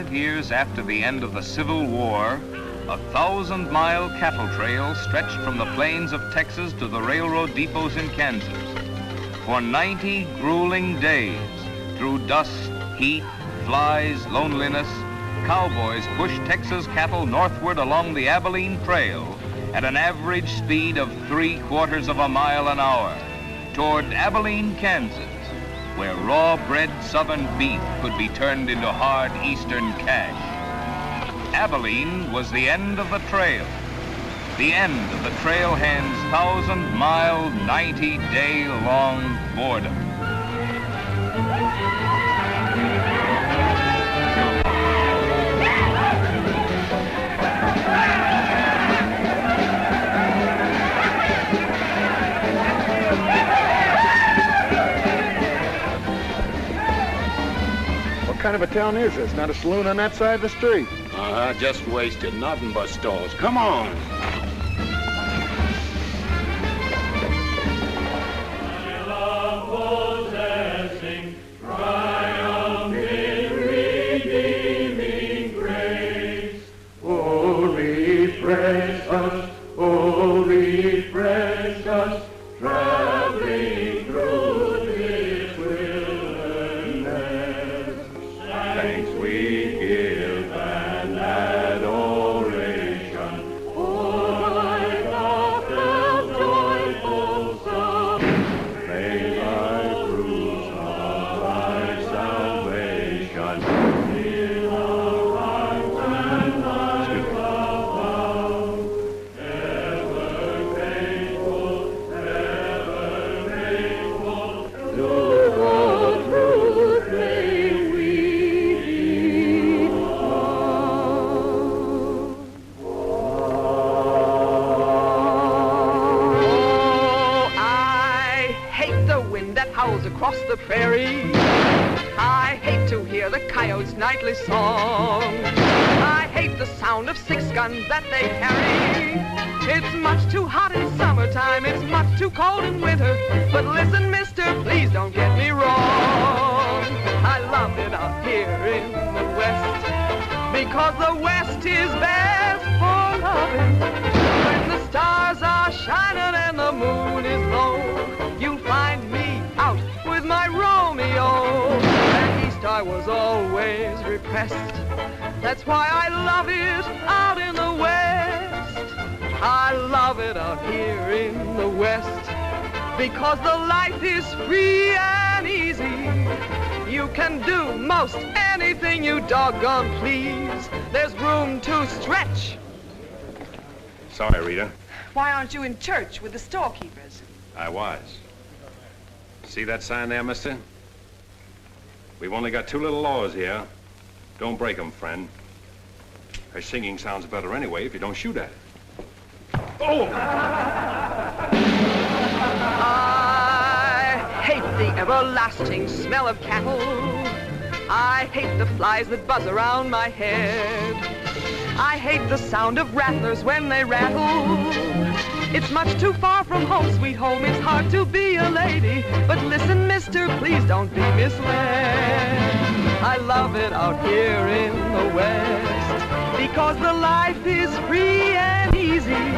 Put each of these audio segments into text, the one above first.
5 years after the end of the Civil War, a 1,000-mile cattle trail stretched from the plains of Texas to the railroad depots in Kansas. For 90 grueling days, through dust, heat, flies, loneliness, cowboys pushed Texas cattle northward along the Abilene Trail at an average speed of 3/4 mile an hour toward Abilene, Kansas, where raw-bred southern beef could be turned into hard eastern cash. Abilene was the end of the trail, the end of the trailhand's 1,000-mile, 90-day-long boredom. What kind of a town is this? Not a saloon on that side of the street. Just wasted. Nothing but stalls. Come on. My love possessing, triumph in redeeming grace. Oh, refresh us, traveling through this wilderness. Thanks we give and adoration for thy gospel's joyful song. May thy fruits of thy salvation fill our hearts and lives abound. Ever faithful, to the truth may we belong. Oh, I hate the wind that howls across the prairie. I hate to hear the coyotes' nightly song. I hate the sound of 6 guns that they carry. It's much too hot in summertime, it's much too cold in winter. But listen, mister, please don't get me wrong. I love it out here in the West, because the West is best for loving. When the stars are shining and the moon is low, you'll find me out with my Romeo. Back east I was always repressed. That's why I love it out in the West. I love it out here in the West, because the life is free and easy. You can do most anything you doggone please. There's room to stretch. Sorry, Rita. Why aren't you in church with the storekeepers? I was. See that sign there, mister? We've only got 2 little laws here. Don't break them, friend. Her singing sounds better anyway if you don't shoot at it. Oh! I hate the everlasting smell of cattle. I hate the flies that buzz around my head. I hate the sound of rattlers when they rattle. It's much too far from home, sweet home. It's hard to be a lady. But listen, mister, please don't be misled. I love it out here in the West, because the life is free and easy.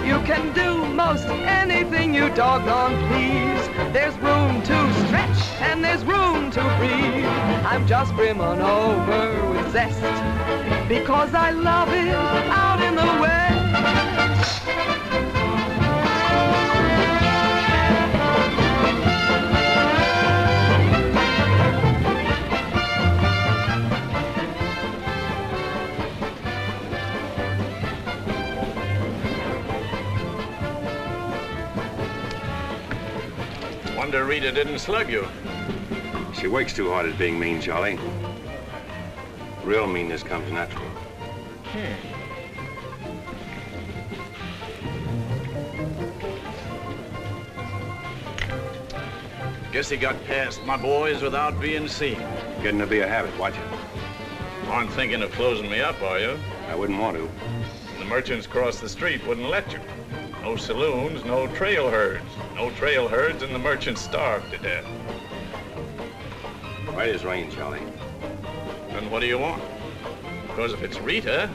You can do most anything you doggone please. There's room to stretch and there's room to breathe. I'm just brimming over with zest, because I love it out in the West. Wonder Rita didn't slug you. She works too hard at being mean, Charlie. Real meanness comes natural. Guess he got past my boys without being seen. Getting to be a habit, watch it. Aren't thinking of closing me up, are you? I wouldn't want to. The merchants across the street wouldn't let you. No saloons, no trail herds. No trail herds, and the merchants starved to death. Right as rain, Charlie. Then what do you want? Because if it's Rita,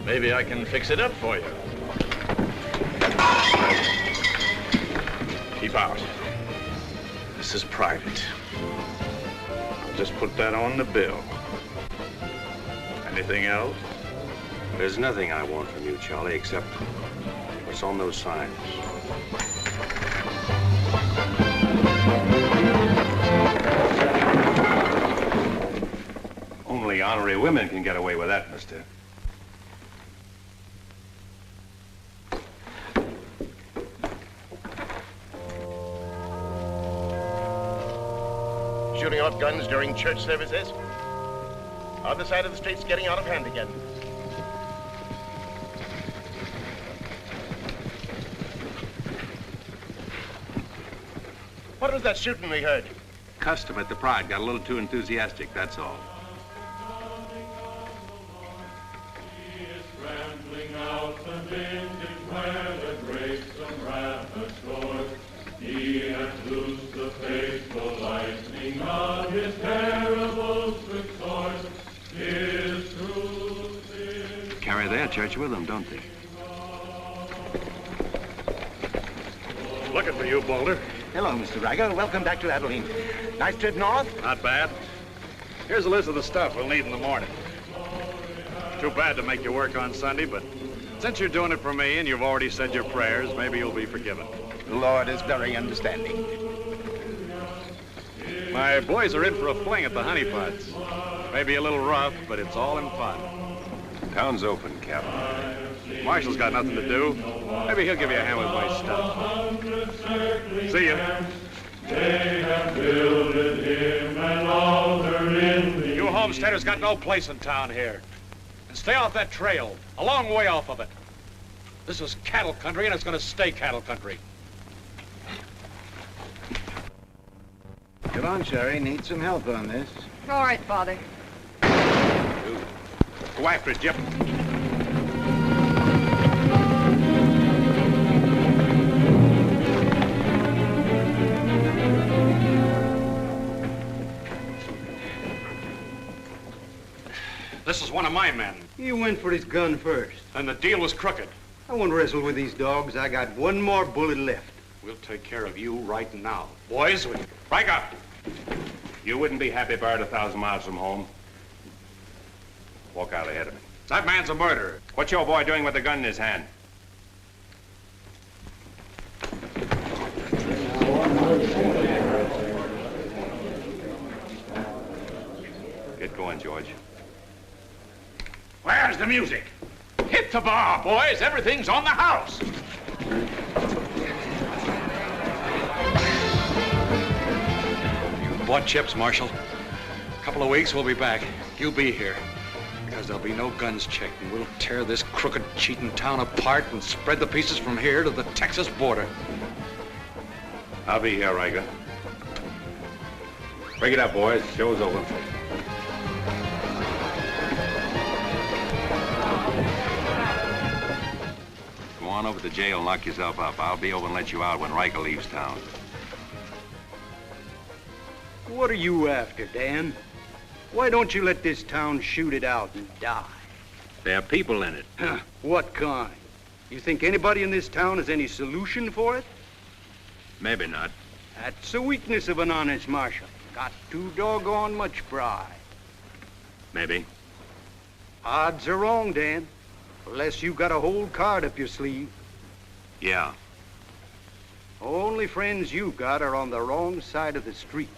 maybe I can fix it up for you. Keep out. This is private. I'll just put that on the bill. Anything else? There's nothing I want from you, Charlie, except what's on those signs. Only honorary women can get away with that, mister. Shooting off guns during church services? Other side of the street's getting out of hand again. What was that shooting we heard? Custom at the Pride got a little too enthusiastic, that's all. He hath loosed the faithful lightning of his terrible quick sword. His truth is... Carry their church with them, don't they? Looking for you, Boulder. Hello, Mr. Riker. Welcome back to Abilene. Nice trip north? Not bad. Here's a list of the stuff we'll need in the morning. Too bad to make you work on Sunday, but since you're doing it for me and you've already said your prayers, maybe you'll be forgiven. The Lord is very understanding. My boys are in for a fling at the honeypots. Maybe a little rough, but it's all in fun. Town's open, Captain. Marshall's got nothing to do. Maybe he'll give you a hand with my stuff. See ya. They have builded him an altar in the... You homesteaders got no place in town here. And stay off that trail, a long way off of it. This is cattle country, and it's going to stay cattle country. Come on, Sherry. Need some help on this. All right, Father. Go after it, Jip. This is one of my men. He went for his gun first. And the deal was crooked. I won't wrestle with these dogs. I got one more bullet left. We'll take care of you right now. Boys, Riker! You wouldn't be happy buried 1,000 miles from home. Walk out ahead of me. That man's a murderer. What's your boy doing with the gun in his hand? Get going, George. Where's the music? Hit the bar, boys. Everything's on the house. You bought chips, Marshal. A couple of weeks, we'll be back. You'll be here. Because there'll be no guns checked, and we'll tear this crooked, cheating town apart and spread the pieces from here to the Texas border. I'll be here, Riker. Break it up, boys. Show's over. Go on over to jail and lock yourself up. I'll be over and let you out when Riker leaves town. What are you after, Dan? Why don't you let this town shoot it out and die? There are people in it. What kind? You think anybody in this town has any solution for it? Maybe not. That's the weakness of an honest marshal. Got too doggone much pride. Maybe. Odds are wrong, Dan. Unless you got a whole card up your sleeve. Yeah. Only friends you got are on the wrong side of the street.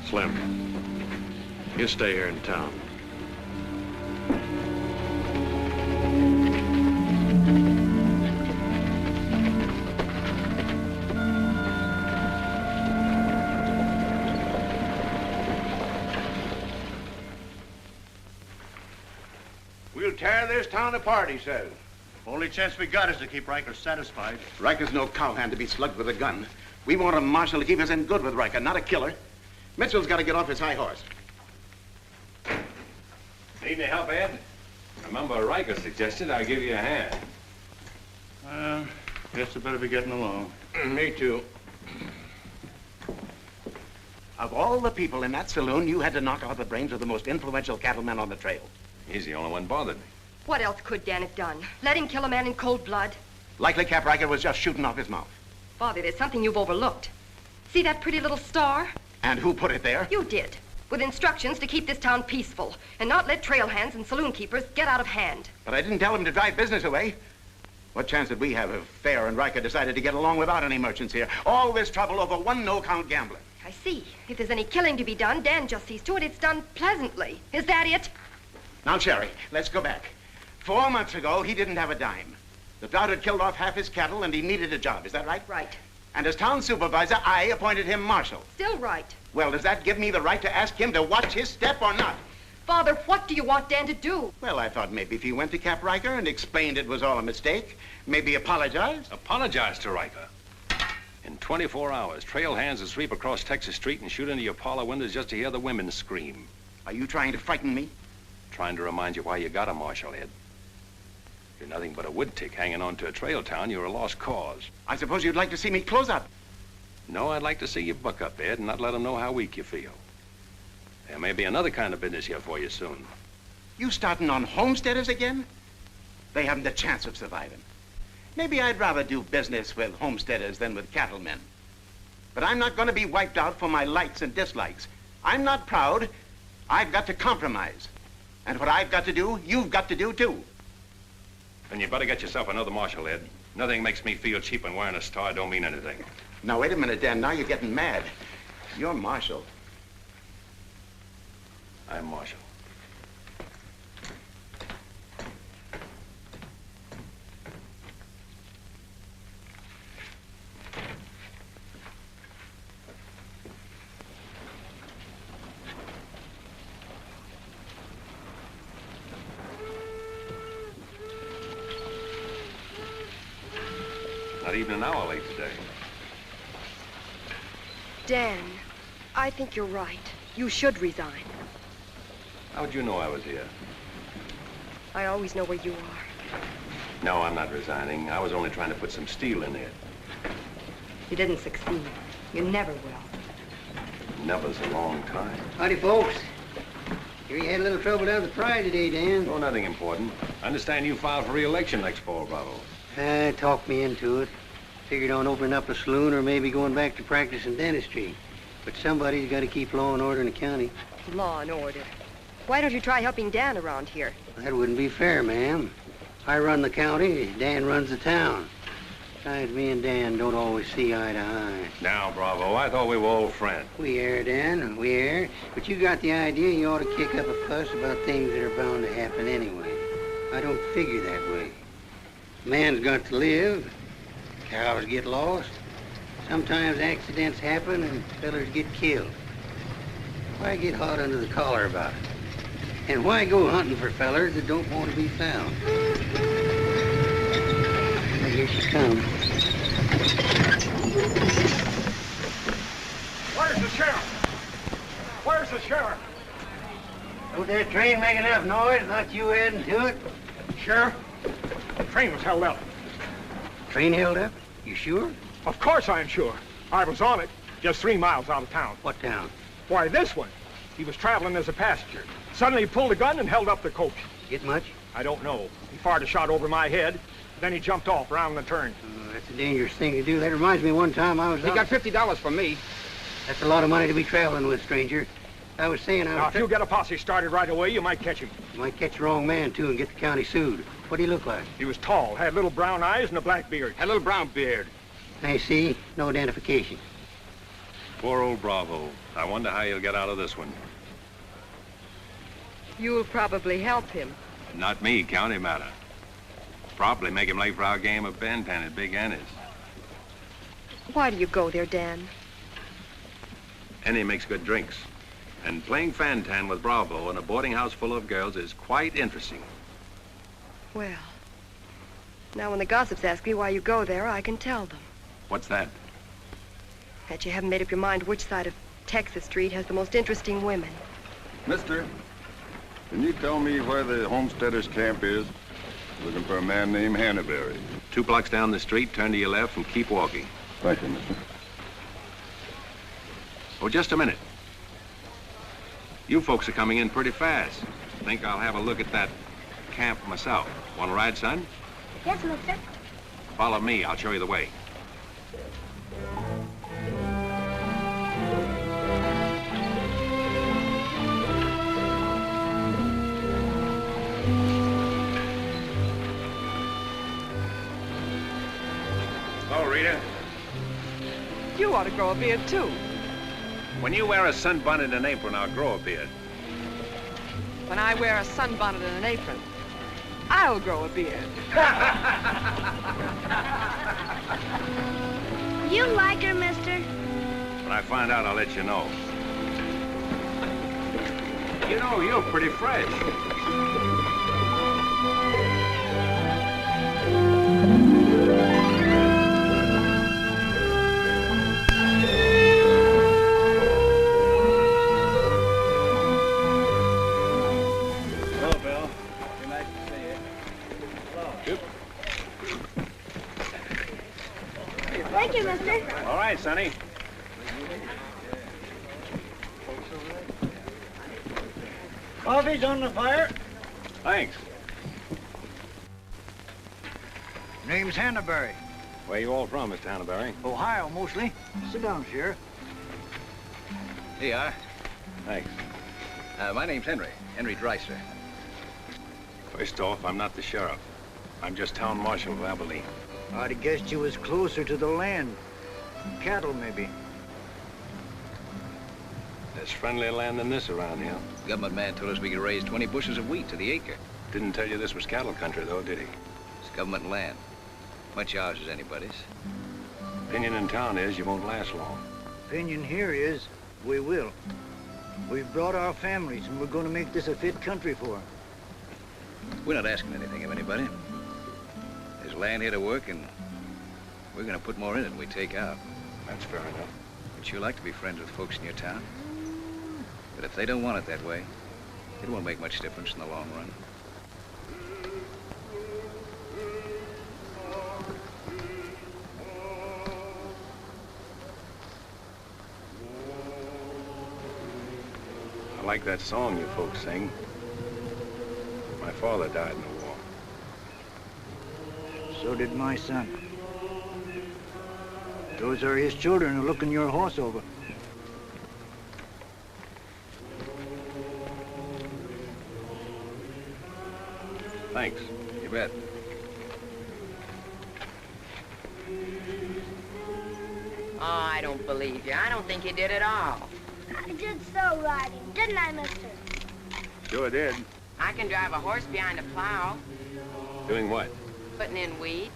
Slim, you stay here in town. We'll tear this town apart, he says. Only chance we got is to keep Riker satisfied. Riker's no cowhand to be slugged with a gun. We want a marshal to keep us in good with Riker, not a killer. Mitchell's got to get off his high horse. Need any help, Ed? Remember, Riker suggested I give you a hand. Guess I better be getting along. Me too. Of all the people in that saloon, you had to knock out the brains of the most influential cattleman on the trail. He's the only one bothered me. What else could Dan have done? Let him kill a man in cold blood? Likely Cap Riker was just shooting off his mouth. Father, there's something you've overlooked. See that pretty little star? And who put it there? You did, with instructions to keep this town peaceful and not let trail hands and saloon keepers get out of hand. But I didn't tell him to drive business away. What chance did we have if Fair and Riker decided to get along without any merchants here? All this trouble over one no-count gambler. I see. If there's any killing to be done, Dan just sees to it it's done pleasantly. Is that it? Now, Sherry, let's go back. 4 months ago, he didn't have a dime. The drought had killed off half his cattle, and he needed a job. Is that right? Right. And as town supervisor, I appointed him marshal. Still right. Well, does that give me the right to ask him to watch his step or not? Father, what do you want Dan to do? Well, I thought maybe if he went to Cap Riker and explained it was all a mistake, maybe apologized. Apologize to Riker. In 24 hours, trail hands will sweep across Texas Street and shoot into your parlor windows just to hear the women scream. Are you trying to frighten me? Trying to remind you why you got a marshal, Ed. You're nothing but a wood tick hanging on to a trail town. You're a lost cause. I suppose you'd like to see me close up. No, I'd like to see you buck up, Ed, and not let them know how weak you feel. There may be another kind of business here for you soon. You starting on homesteaders again? They haven't a chance of surviving. Maybe I'd rather do business with homesteaders than with cattlemen. But I'm not going to be wiped out for my likes and dislikes. I'm not proud. I've got to compromise. And what I've got to do, you've got to do too. Then you better get yourself another marshal, Ed. Nothing makes me feel cheap when wearing a star don't mean anything. Now, wait a minute, Dan. Now you're getting mad. You're marshal. I'm marshal. Not even an hour late today. Dan, I think you're right. You should resign. How'd you know I was here? I always know where you are. No, I'm not resigning. I was only trying to put some steel in it. You didn't succeed. You never will. Never's a long time. Howdy, folks. Here you had a little trouble down at the Pride today, Dan. Oh, nothing important. I understand you filed for re-election next fall, Bravo. Talked me into it. Figured on opening up a saloon or maybe going back to practice in dentistry. But somebody's got to keep law and order in the county. Law and order. Why don't you try helping Dan around here? That wouldn't be fair, ma'am. I run the county, Dan runs the town. Besides, me and Dan don't always see eye to eye. Now, Bravo, I thought we were old friends. We are, Dan, we are. But you got the idea you ought to kick up a fuss about things that are bound to happen anyway. I don't figure that way. Man's got to live. Cows get lost. Sometimes accidents happen and fellers get killed. Why get hot under the collar about it? And why go hunting for fellers that don't want to be found? Well, here she comes. Where's the sheriff? Where's the sheriff? Don't that train make enough noise? Not you heading to it? Sheriff, the train was held up. Train held up? You sure? Of course I'm sure. I was on it, just 3 miles out of town. What town? Why, this one. He was traveling as a passenger. Suddenly he pulled a gun and held up the coach. Get much? I don't know. He fired a shot over my head. Then he jumped off around the turn. That's a dangerous thing to do. That reminds me one time I was He got $50 from me. That's a lot of money to be traveling with, stranger. I was saying Now, if you get a posse started right away, you might catch him. You might catch the wrong man, too, and get the county sued. What do he look like? He was tall, had little brown eyes and a black beard. Had a little brown beard. I see. No identification. Poor old Bravo. I wonder how he'll get out of this one. You'll probably help him. Not me, county matter. Probably make him late for our game of bantan at Big Annie's. Why do you go there, Dan? Annie makes good drinks. And playing fantan with Bravo in a boarding house full of girls is quite interesting. Well, now when the gossips ask me why you go there, I can tell them. What's that? That you haven't made up your mind which side of Texas Street has the most interesting women. Mister, can you tell me where the homesteaders' camp is? Looking for a man named Hannaberry. 2 blocks down the street, turn to your left, and keep walking. Thank you, mister. Oh, just a minute. You folks are coming in pretty fast. Think I'll have a look at that camp myself. Want to ride, son? Yes, mister. Follow me. I'll show you the way. Hello, Rita. You ought to grow a beard, too. When you wear a sunbonnet and an apron, I'll grow a beard. When I wear a sunbonnet and an apron, I'll grow a beard. You like her, mister? When I find out, I'll let you know. You know, you're pretty fresh. Thank you, mister. All right, Sonny. Coffee's on the fire. Thanks. Name's Hannaberry. Where you all from, Mr. Hannaberry? Ohio, mostly. Sit down, Sheriff. Here you are. Thanks. My name's Henry Dreiser. First off, I'm not the sheriff. I'm just town marshal of Abilene. I'd have guessed you was closer to the land. Cattle, maybe. There's friendlier land than this around here. The government man told us we could raise 20 bushels of wheat to the acre. Didn't tell you this was cattle country, though, did he? It's government land. Much ours as anybody's. Opinion in town is you won't last long. Opinion here is we will. We've brought our families, and we're going to make this a fit country for them. We're not asking anything of anybody. There's land here to work, and we're going to put more in it than we take out. That's fair enough. Would you like to be friends with folks in your town? But if they don't want it that way, it won't make much difference in the long run. I like that song you folks sing. My father died in the war. So did my son. Those are his children who are looking your horse over. Thanks. You bet. Oh, I don't believe you. I don't think you did at all. I did so riding, didn't I, mister? Sure did. I can drive a horse behind a plow, Doing what? putting in wheat.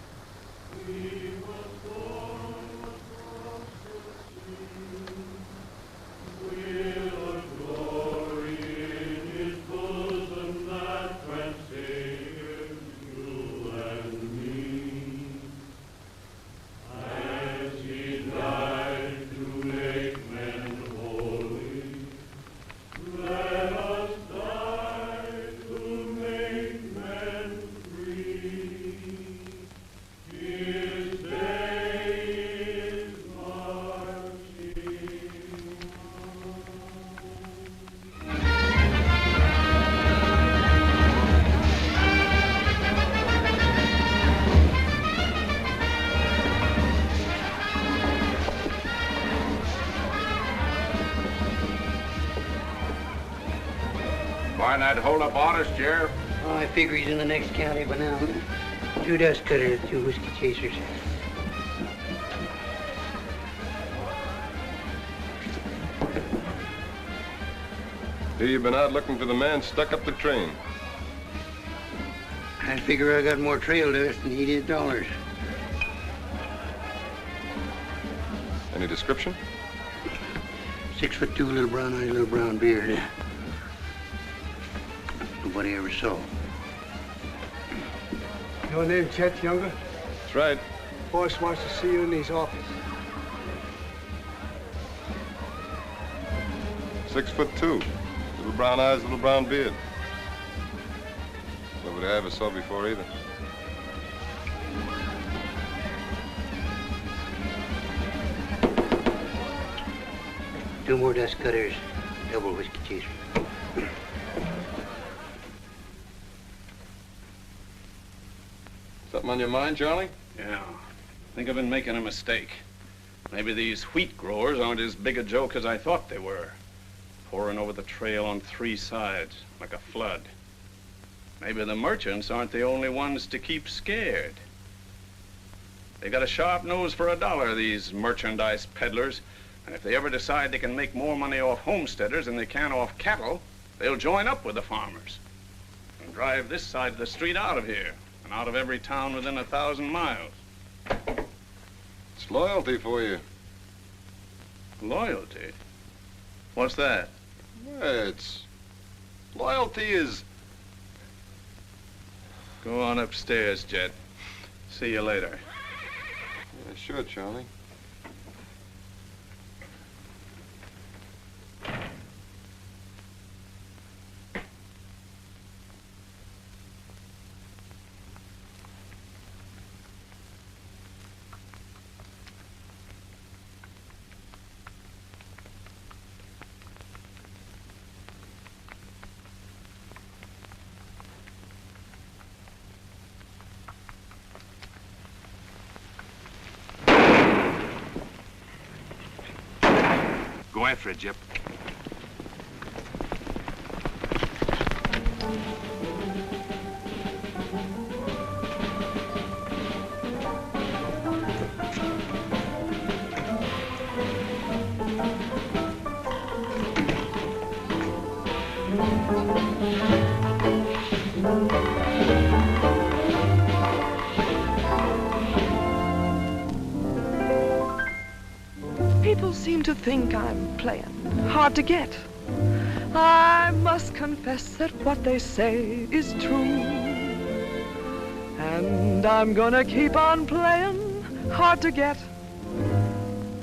Find that hold-up artist, Sheriff? Oh, I figure he's in the next county by now. 2 dust cutters, 2 whiskey chasers. Here you've been out looking for the man stuck up the train. I figure I got more trail dust than he did dollars. Any description? 6'2", little brown eyes, little brown beard. Nobody ever saw. Your name Chet Younger? That's right. Boss wants to see you in his office. 6'2", little brown eyes, little brown beard. Nobody I ever saw before either. 2 more dust cutters, double whiskey chaser. Something on your mind, Charlie? Yeah. I think I've been making a mistake. Maybe these wheat growers aren't as big a joke as I thought they were. Pouring over the trail on 3 sides, like a flood. Maybe the merchants aren't the only ones to keep scared. They got a sharp nose for $1, these merchandise peddlers. And if they ever decide they can make more money off homesteaders than they can off cattle, they'll join up with the farmers and drive this side of the street out of here and out of every town within 1,000 miles. It's loyalty for you. Loyalty? What's that? It's... Loyalty is... Go on upstairs, Jet. See you later. Yeah, sure, Charlie. Go after it, Jip. People seem to think I'm playing hard to get. I must confess that what they say is true. And I'm gonna keep on playing hard to get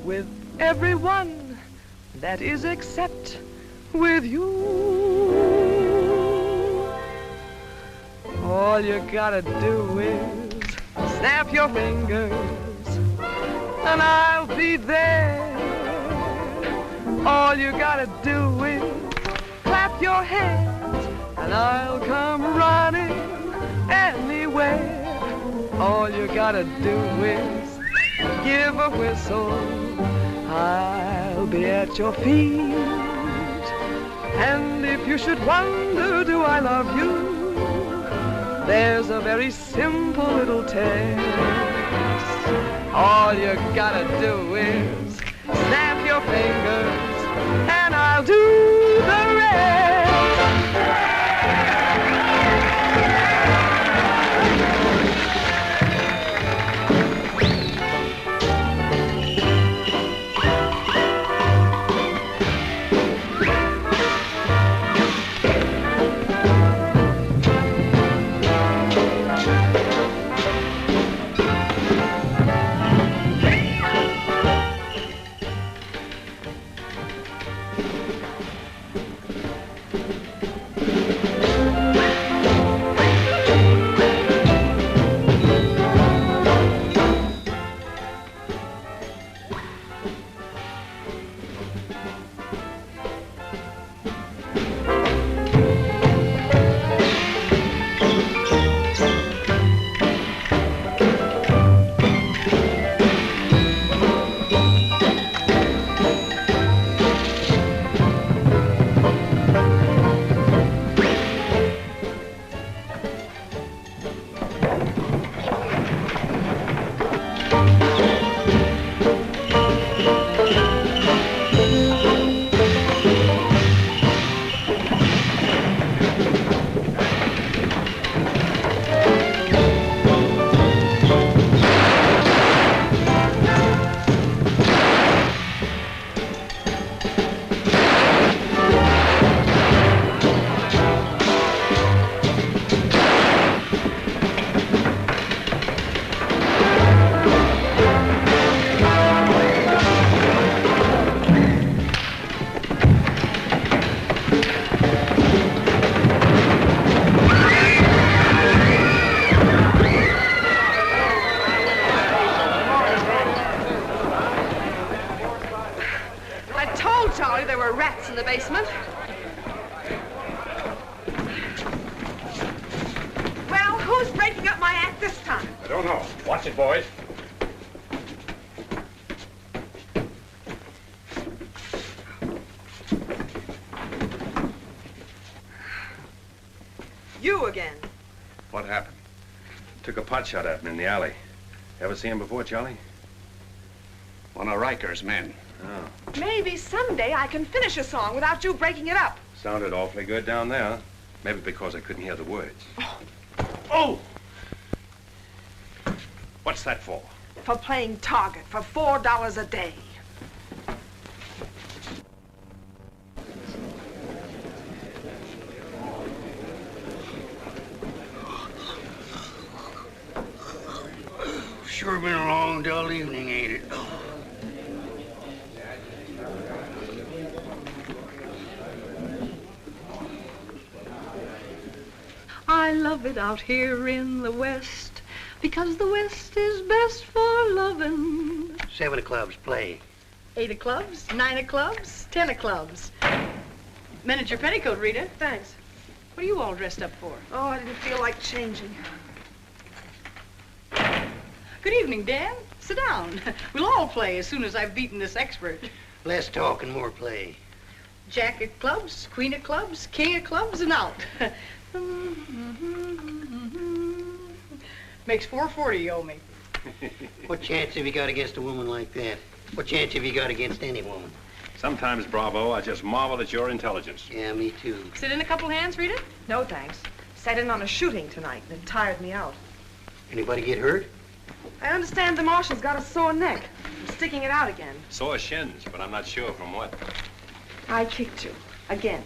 with everyone, that is except with you. All you gotta do is snap your fingers and I'll be there. All you gotta do is clap your hands and I'll come running anywhere. All you gotta do is give a whistle. I'll be at your feet. And if you should wonder, do I love you? There's a very simple little test. All you gotta do is snap your fingers and I'll do the rest. it, boys. You again. What happened? Took a pot shot at him in the alley. Ever see him before, Charlie? One of Riker's men. Oh. Maybe someday I can finish a song without you breaking it up. Sounded awfully good down there. Maybe because I couldn't hear the words. Oh! What's that for? For playing target for $4 a day. Sure been a long, dull evening, ain't it? I love it out here in the West, because the West is best for loving. 7 of clubs, play. 8 of clubs, 9 of clubs, 10 of clubs. Mend your petticoat, Rita. Thanks. What are you all dressed up for? Oh, I didn't feel like changing. Good evening, Dan. Sit down. We'll all play as soon as I've beaten this expert. Less talk and more play. Jack of clubs, queen of clubs, king of clubs, and out. Makes $4.40 you owe me. What chance have you got against a woman like that? What chance have you got against any woman? Sometimes, Bravo, I just marvel at your intelligence. Yeah, me too. Sit in a couple hands, Rita? No, thanks. Sat in on a shooting tonight and it tired me out. Anybody get hurt? I understand the marshal's got a sore neck. I'm sticking it out again. Sore shins, but I'm not sure from what. I kicked you. Again.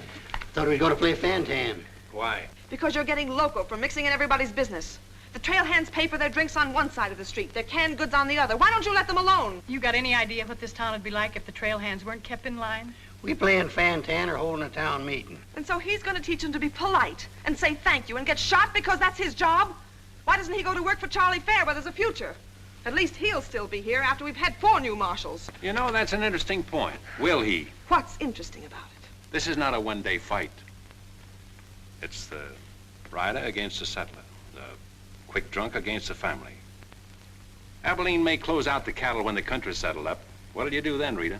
Thought we was gonna play Fantan. Why? Because you're getting loco for mixing in everybody's business. The trail hands pay for their drinks on one side of the street, their canned goods on the other. Why don't you let them alone? You got any idea what this town would be like if the trail hands weren't kept in line? We playing Fantan or holding a town meeting. And so he's going to teach them to be polite and say thank you and get shot because that's his job? Why doesn't he go to work for Charlie Fair where there's a future? At least he'll still be here after we've had 4 new marshals. You know, that's an interesting point. Will he? What's interesting about it? This is not a one-day fight. It's the rider against the settler. The quick drunk against the family. Abilene may close out the cattle when the country's settled up. What'll you do then, Rita?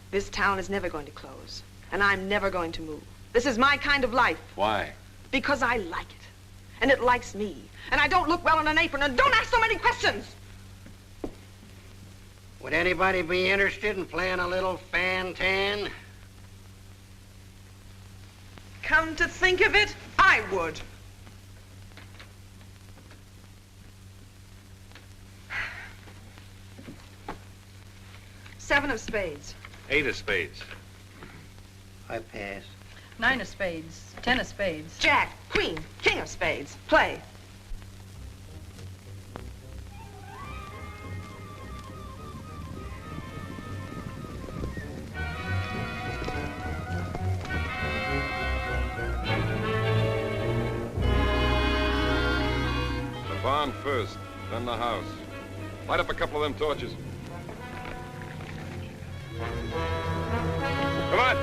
This town is never going to close, and I'm never going to move. This is my kind of life. Why? Because I like it, and it likes me, and I don't look well in an apron, and don't ask so many questions! Would anybody be interested in playing a little Fantan? Come to think of it, I would. Seven of spades. 8 of spades. I pass. 9 of spades, 10 of spades. Jack, queen, king of spades. Play. The barn first, then the house. Light up a couple of them torches. Come on!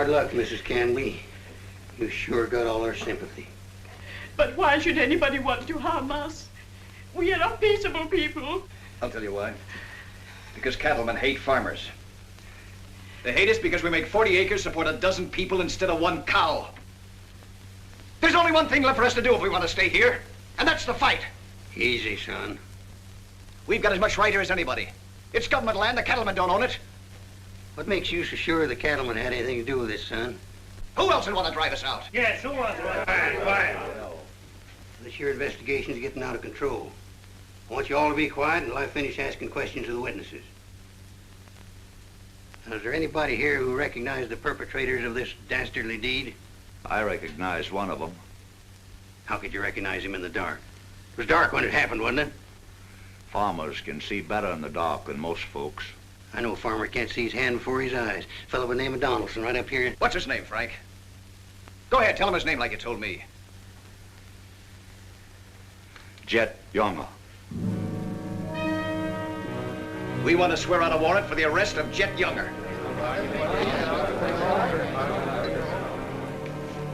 Hard luck, Mrs. Canby. You sure got all our sympathy. But why should anybody want to harm us? We are a peaceable people. I'll tell you why. Because cattlemen hate farmers. They hate us because we make 40 acres support a dozen people instead of one cow. There's only one thing left for us to do if we want to stay here, and that's to fight. Easy, son. We've got as much right here as anybody. It's government land. The cattlemen don't own it. What makes you so sure the cattlemen had anything to do with this, son? Who else would want to drive us out? Yes, who wants to? Quiet. This here investigation's getting out of control. I want you all to be quiet until I finish asking questions of the witnesses. Now, is there anybody here who recognized the perpetrators of this dastardly deed? I recognized one of them. How could you recognize him in the dark? It was dark when it happened, wasn't it? Farmers can see better in the dark than most folks. I know a farmer can't see his hand before his eyes. A fellow by the name of Donaldson right up here. What's his name, Frank? Go ahead, tell him his name like you told me. Jet Younger. We want to swear out a warrant for the arrest of Jet Younger.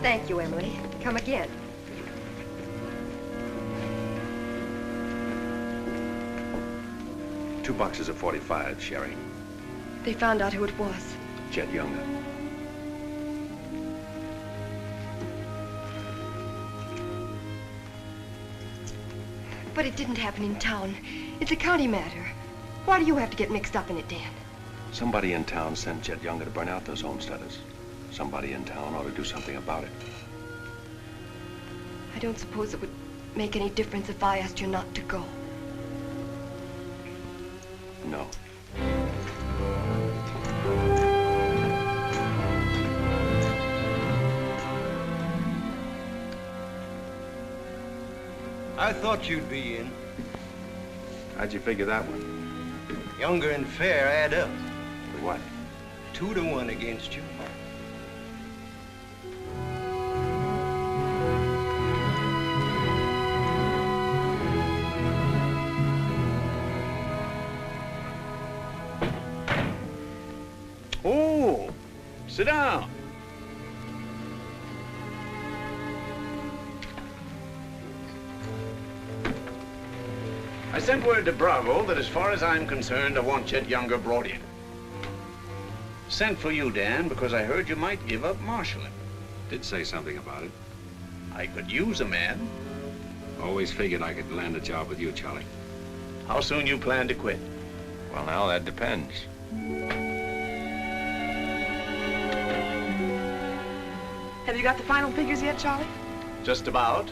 Thank you, Emily. Come again. Two boxes of 45, Sherry. They found out who it was. Jet Younger. But it didn't happen in town. It's a county matter. Why do you have to get mixed up in it, Dan? Somebody in town sent Jet Younger to burn out those homesteaders. Somebody in town ought to do something about it. I don't suppose it would make any difference if I asked you not to go. No. I thought you'd be in. How'd you figure that one? Younger and Fair add up. For what? 2 to 1 against you. Oh, sit down. I sent word to Bravo that as far as I'm concerned, I want Jet Younger brought in. Sent for you, Dan, because I heard you might give up marshalling. Did say something about it. I could use a man. Always figured I could land a job with you, Charlie. How soon you plan to quit? Well, now, that depends. Have you got the final figures yet, Charlie? Just about.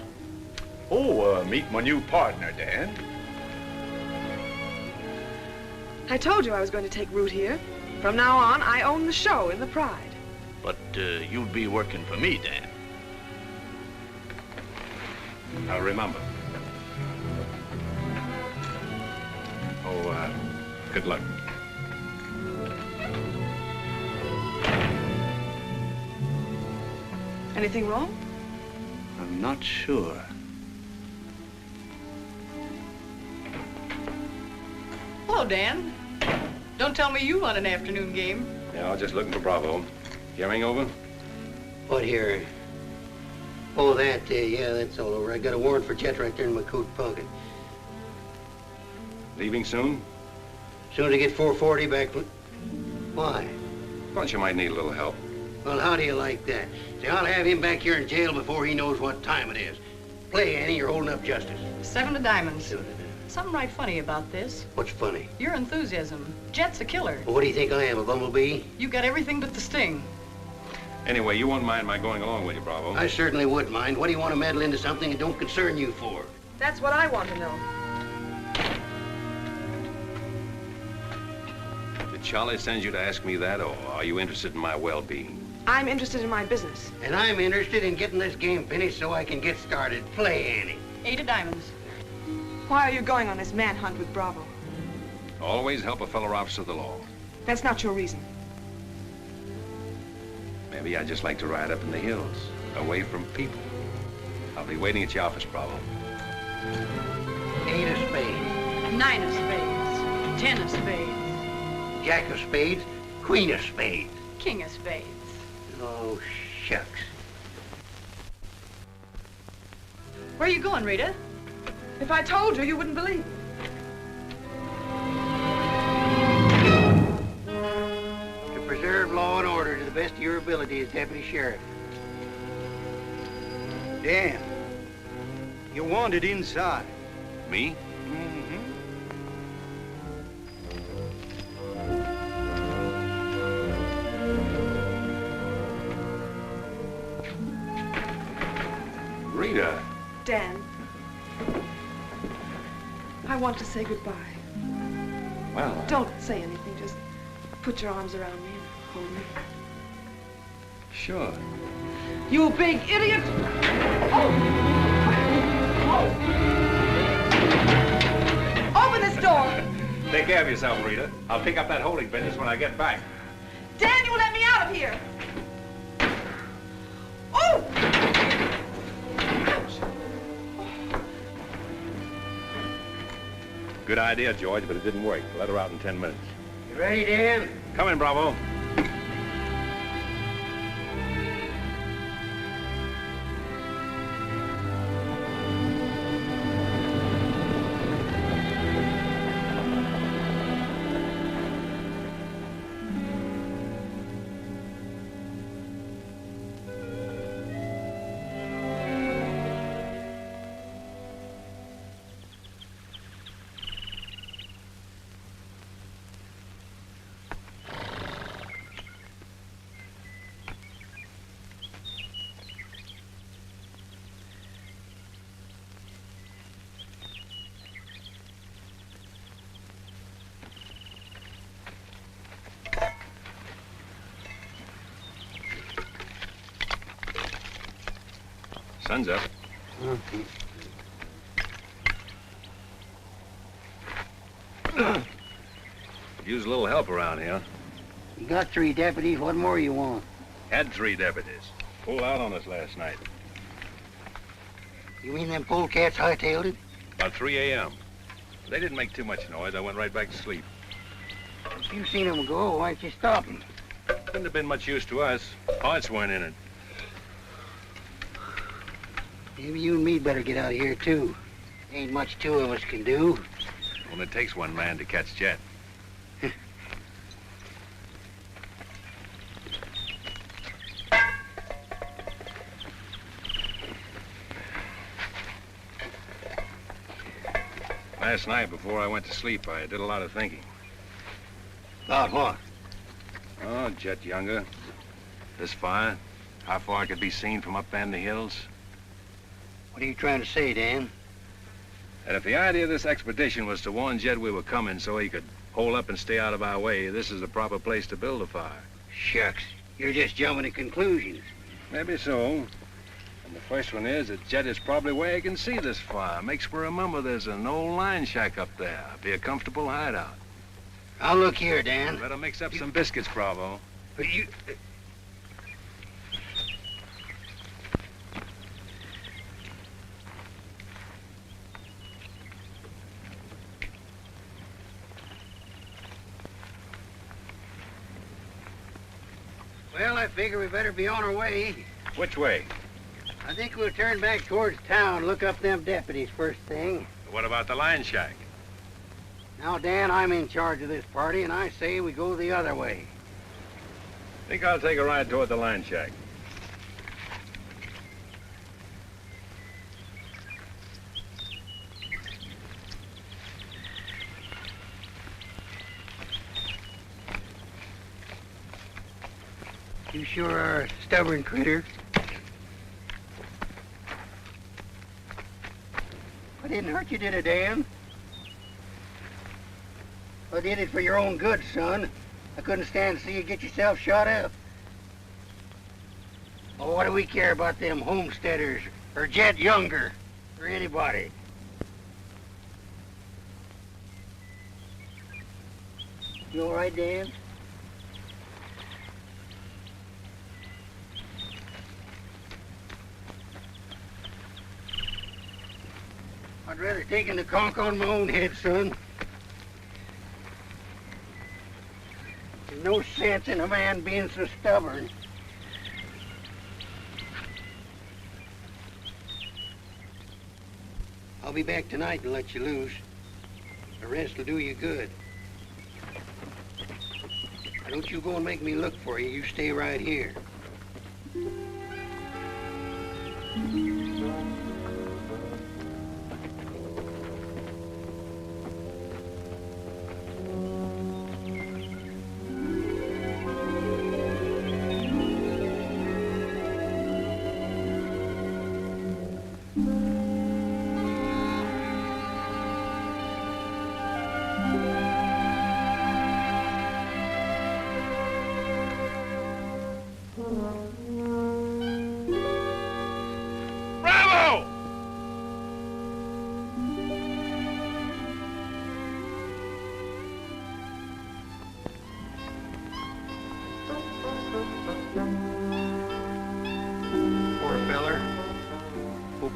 Oh, meet my new partner, Dan. I told you I was going to take root here. From now on, I own the show in the Pride. But you'll be working for me, Dan. I'll remember. Oh, good luck. Anything wrong? I'm not sure. Hello, Dan. Don't tell me you run an afternoon game. Yeah, I was just looking for Bravo. Hearing over? What here? Oh, that, yeah, that's all over. I got a warrant for Jet right there in my coat pocket. Leaving soon? Soon as I get 440 back. Why? Thought you might need a little help. Well, how do you like that? See, I'll have him back here in jail before he knows what time it is. Play, Annie, you're holding up justice. 7 of diamonds. Something right funny about this. What's funny? Your enthusiasm. Jet's a killer. Well, what do you think I am, a bumblebee? You got everything but the sting. Anyway, you won't mind my going along with you, Bravo. I certainly would mind. What do you want to meddle into something that don't concern you for? That's what I want to know. Did Charlie send you to ask me that, or are you interested in my well-being? I'm interested in my business. And I'm interested in getting this game finished so I can get started. Play, Annie. 8 of diamonds. Why are you going on this manhunt with Bravo? Always help a fellow officer of the law. That's not your reason. Maybe I'd just like to ride up in the hills, away from people. I'll be waiting at your office, Bravo. 8 of spades. 9 of spades. 10 of spades. Jack of spades. Queen of spades. King of spades. Oh, shucks. Where are you going, Rita? If I told you, you wouldn't believe me. To preserve law and order to the best of your ability as deputy sheriff. Dan, you're wanted inside. Me? Rita. Dan, I want to say goodbye. Well, Don't say anything. Just put your arms around me and hold me. sure. You big idiot! Open this door! Take care of yourself, Rita. I'll pick up that holding business when I get back. Dan, you let me out of here! Oh! Good idea, George, but it didn't work. Let her out in 10 minutes. You ready, Dan? Come in, Bravo. Sun's up. Use a little help around here. You got 3 deputies. What more you want? Had 3 deputies. Pulled out on us last night. You mean them polecats hightailed it? About 3 a.m. They didn't make too much noise. I went right back to sleep. If you seen them go, why'd you stop them? Couldn't have been much use to us. Hearts weren't in it. Maybe you and me better get out of here, too. Ain't much 2 of us can do. Only takes one man to catch Jet. Last night, before I went to sleep, I did a lot of thinking. About what? Oh, Jet Younger. This fire. How far it could be seen from up in the hills. What are you trying to say, Dan? And if the idea of this expedition was to warn Jet we were coming so he could hole up and stay out of our way, this is the proper place to build a fire. Shucks. You're just jumping to conclusions. Maybe so. And the first one is that Jet is probably where he can see this fire. Makes for remember there's an old line shack up there. Be a comfortable hideout. Now look here, Dan. Better mix up some biscuits, Bravo. But you... Well, I figure we better be on our way. Which way? I think we'll turn back towards town, look up them deputies first thing. What about the line shack? Now, Dan, I'm in charge of this party, and I say we go the other way. Think I'll take a ride toward the line shack. You sure are a stubborn critter. I didn't hurt you, did I, Dan? I did it for your own good, son. I couldn't stand to see you get yourself shot up. Oh, what do we care about them homesteaders, or Jet Younger, or anybody? You all right, Dan? I'd rather take the conk on my own head, son. There's no sense in a man being so stubborn. I'll be back tonight and let you loose. The rest will do you good. Now, don't you go and make me look for you. You stay right here.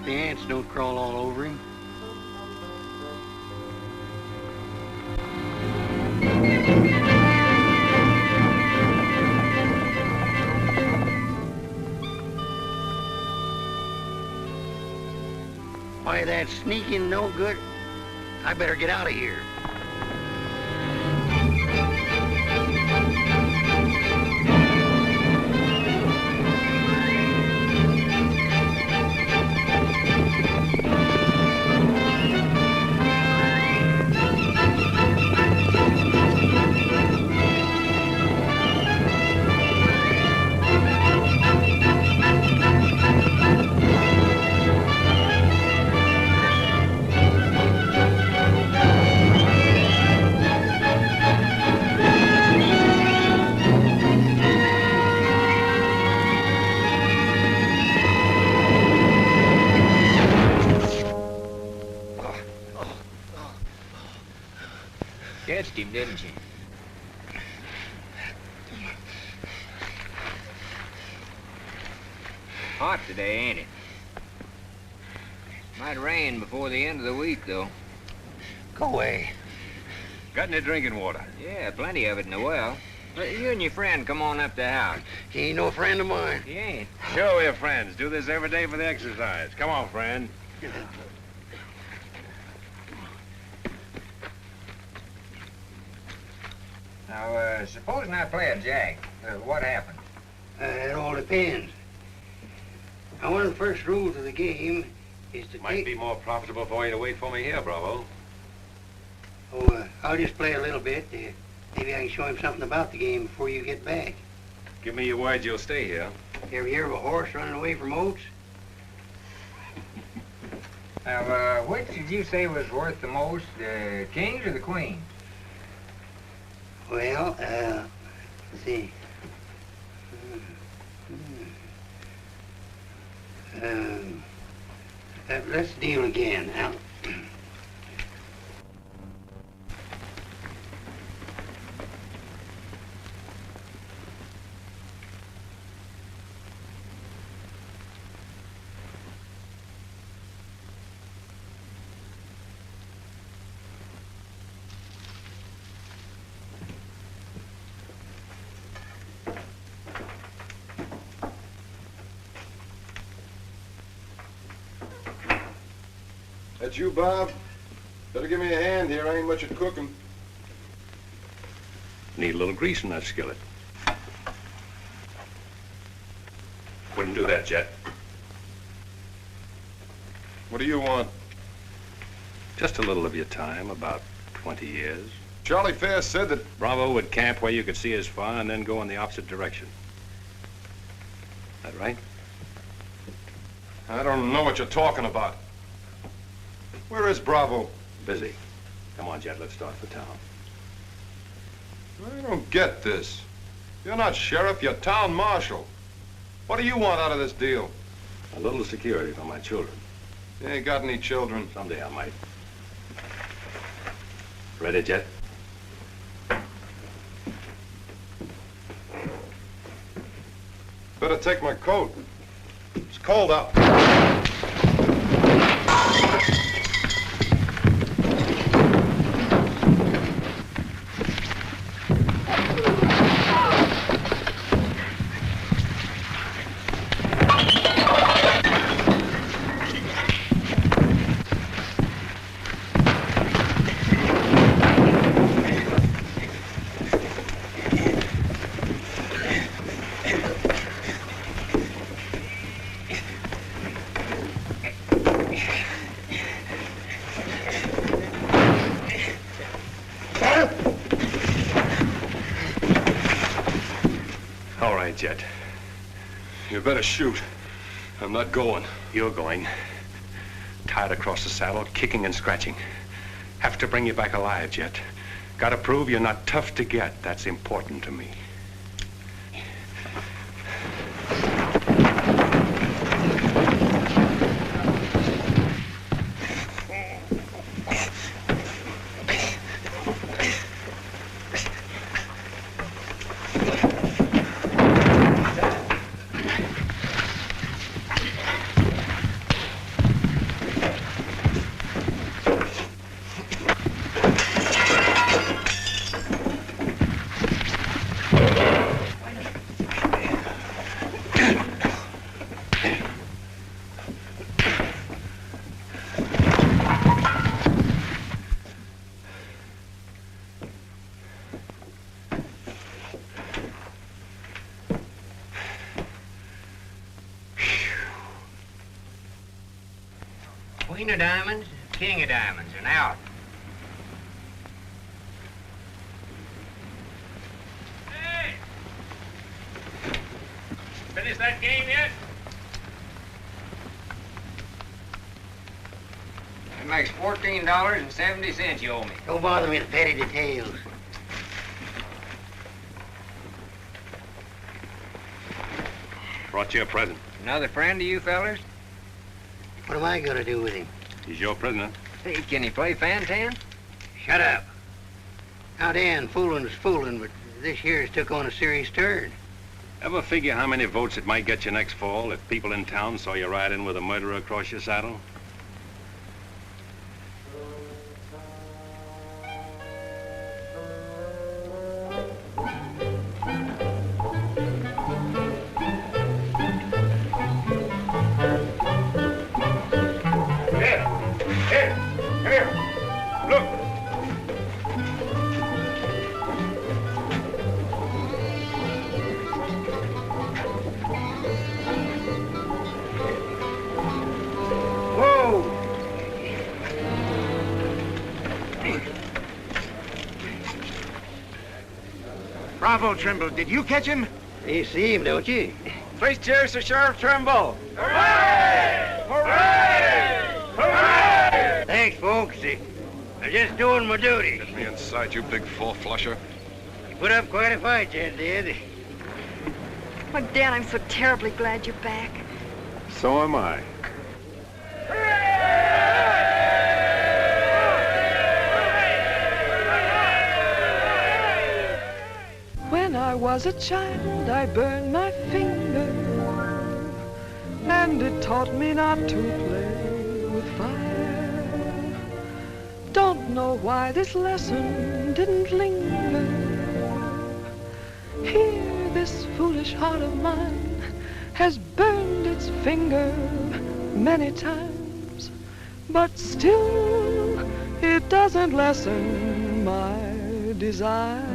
The ants don't crawl all over him. Why, that sneaking no good. I better get out of here. Catched him, didn't you? Hot today, ain't it? Might rain before the end of the week, though. Go away. Got any drinking water? Yeah, plenty of it in the well. But you and your friend come on up to the house. He ain't no friend of mine. He ain't. Sure we're friends. Do this every day for the exercise. Come on, friend. Now, supposing I play a jack, what happens? It all depends. Now, one of the first rules of the game is to Might be more profitable for you to wait for me here, Bravo. Oh, I'll just play a little bit. Maybe I can show him something about the game before you get back. Give me your word you'll stay here. You ever hear of a horse running away from oats? Now, which did you say was worth the most, the kings or the queens? Well, let's see. Let's deal again. Now, That's you, Bob? Better give me a hand here. I ain't much at cooking. Need a little grease in that skillet. Wouldn't do that, Jet. What do you want? Just a little of your time, about 20 years. Charlie Fair said that... Bravo would camp where you could see his fire and then go in the opposite direction. That right? I don't know what you're talking about. Where is Bravo? Busy. Come on, Jet, let's start for town. I don't get this. You're not sheriff, you're town marshal. What do you want out of this deal? A little security for my children. You ain't got any children. Someday I might. Ready, Jet? Better take my coat. It's cold out. right, Jet. You better shoot. I'm not going. You're going. Tied across the saddle, kicking and scratching. Have to bring you back alive, Jet. Gotta prove you're not tough to get. That's important to me. Queen of diamonds, king of diamonds, and out. Hey! Finish that game yet? That makes $14.70 you owe me. Don't bother me with petty details. Brought you a present. Another friend of you fellers? What am I gonna do with him? He's your prisoner. Hey, can he play fan-tan? Shut up. Now, Dan, fooling's fooling, but this here's took on a serious turn. Ever figure how many votes it might get you next fall if people in town saw you ride in with a murderer across your saddle? Bravo, Trimble. Did you catch him? You see him, don't you? Three cheers for Sheriff Trimble. Hooray! Hooray! Hooray! Thanks, folks. I'm just doing my duty. Get me inside, you big four-flusher. You put up quite a fight, you did. Oh, Dan, I'm so terribly glad you're back. So am I. When I was a child, I burned my finger, and it taught me not to play with fire. Don't know why this lesson didn't linger. Here, this foolish heart of mine has burned its finger many times, but still it doesn't lessen my desire.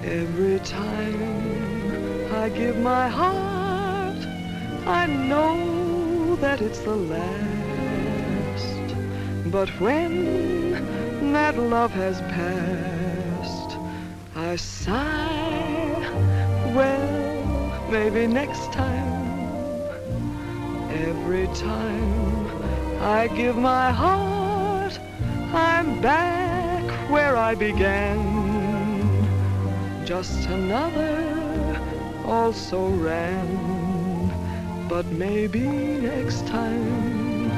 Every time I give my heart, I know that it's the last. But when that love has passed, I sigh, well, maybe next time. Every time I give my heart, I'm back where I began. Just another also ran, but maybe next time,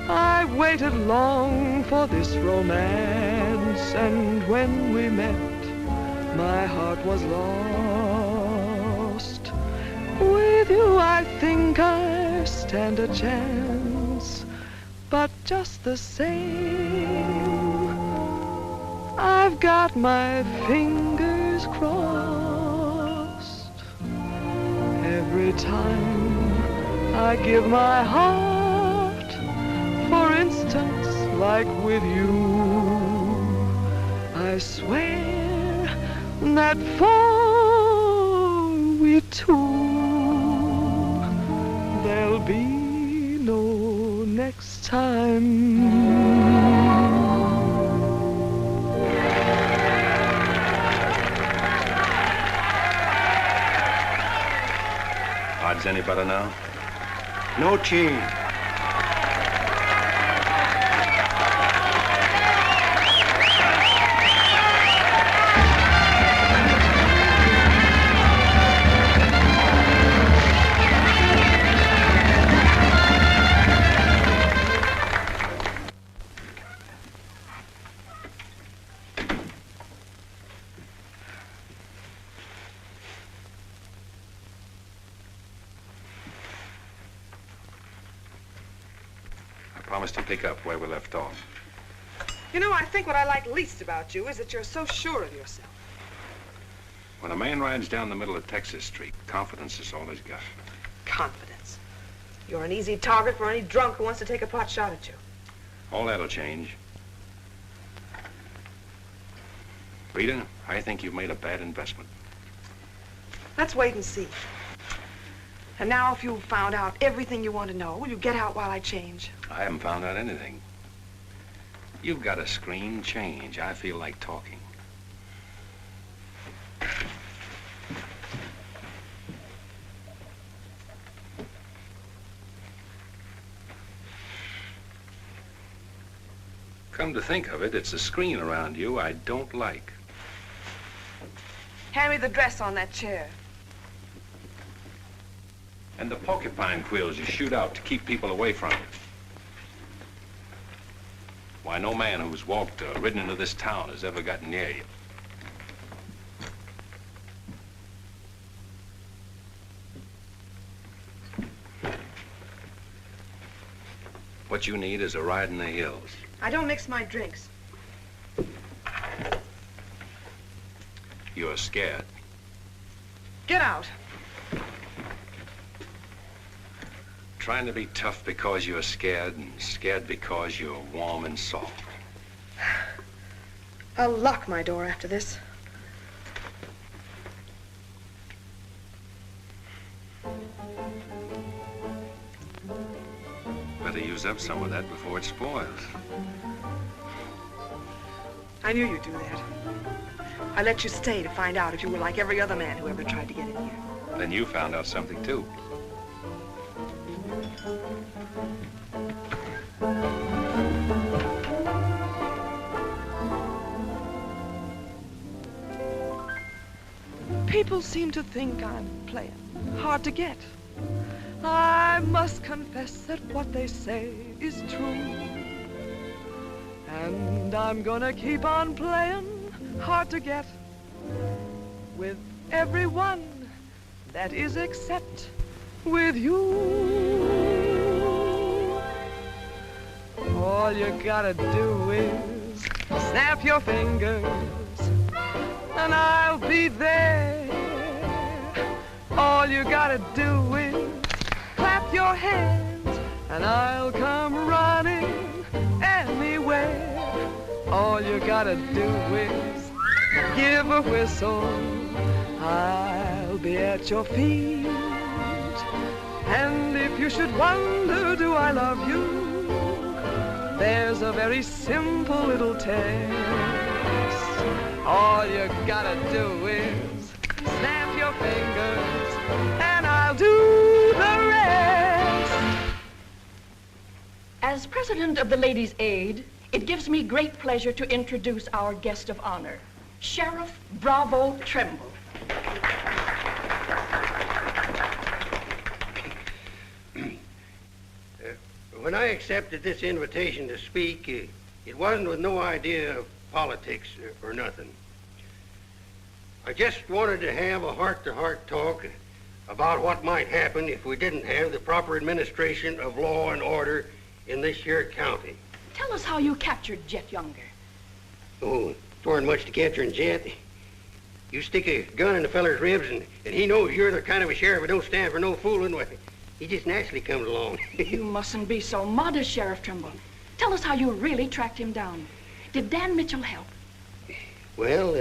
I waited long for this romance, and when we met, my heart was lost. With you I think I stand a chance, but just the same, I've got my fingers crossed. Every time I give my heart, for instance, like with you, I swear that for we two, there'll be no next time. Odds any better now? No change. Promise to pick up where we left off. You know, I think what I like least about you is that you're so sure of yourself. When a man rides down the middle of Texas Street, confidence is all he's got. Confidence. You're an easy target for any drunk who wants to take a pot shot at you. All that'll change. Rita, I think you've made a bad investment. Let's wait and see. And now, if you've found out everything you want to know, will you get out while I change? I haven't found out anything. You've got a scream change. I feel like talking. Come to think of it, it's the screen around you I don't like. Hand me the dress on that chair. And the porcupine quills you shoot out to keep people away from you. Why, no man who's walked or ridden into this town has ever gotten near you. What you need is a ride in the hills. I don't mix my drinks. You're scared. Get out. Trying to be tough because you're scared, and scared because you're warm and soft. I'll lock my door after this. Better use up some of that before it spoils. I knew you'd do that. I let you stay to find out if you were like every other man who ever tried to get in here. Then you found out something, too. People seem to think I'm playing hard to get. I must confess that what they say is true. And I'm gonna keep on playing hard to get with everyone, that is except with you. All you gotta do is snap your fingers and I'll be there. All you gotta do is clap your hands and I'll come running anywhere. All you gotta do is give a whistle. I'll be at your feet. And if you should wonder, do I love you? There's a very simple little test. All you gotta do is snap your fingers and I'll do the rest. As president of the Ladies' Aid, it gives me great pleasure to introduce our guest of honor, Sheriff Bravo Trimble. When I accepted this invitation to speak, it wasn't with no idea of politics or nothing. I just wanted to have a heart-to-heart talk about what might happen if we didn't have the proper administration of law and order in this here county. Tell us how you captured Jet Younger. Oh, it weren't much to capturing Jet. You stick a gun in the feller's ribs and he knows you're the kind of a sheriff that don't stand for no fooling. Well, he just naturally comes along. You mustn't be so modest, Sheriff Trimble. Tell us how you really tracked him down. Did Dan Mitchell help? Well,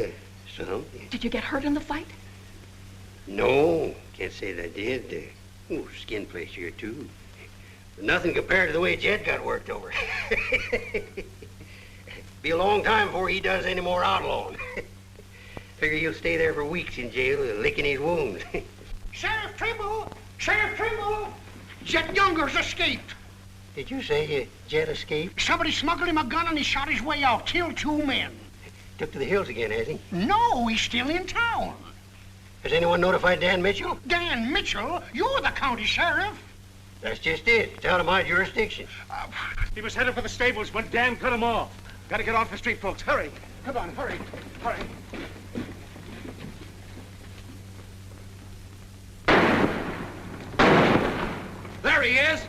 some. Did you get hurt in the fight? No, can't say that I did. Skin place here, too. But nothing compared to the way Jet got worked over. Be a long time before he does any more outlawing. Figure he'll stay there for weeks in jail, licking his wounds. Sheriff Trimble! Sheriff Jet Younger's escaped. Did you say Jet escaped? Somebody smuggled him a gun and he shot his way out, killed 2 men. Took to the hills again, has he? No, he's still in town. Has anyone notified Dan Mitchell? Dan Mitchell? You're the county sheriff. That's just it. It's out of my jurisdiction. He was headed for the stables when Dan cut him off. Gotta get off the street, folks. Hurry. Come on, hurry. Hurry. There he is.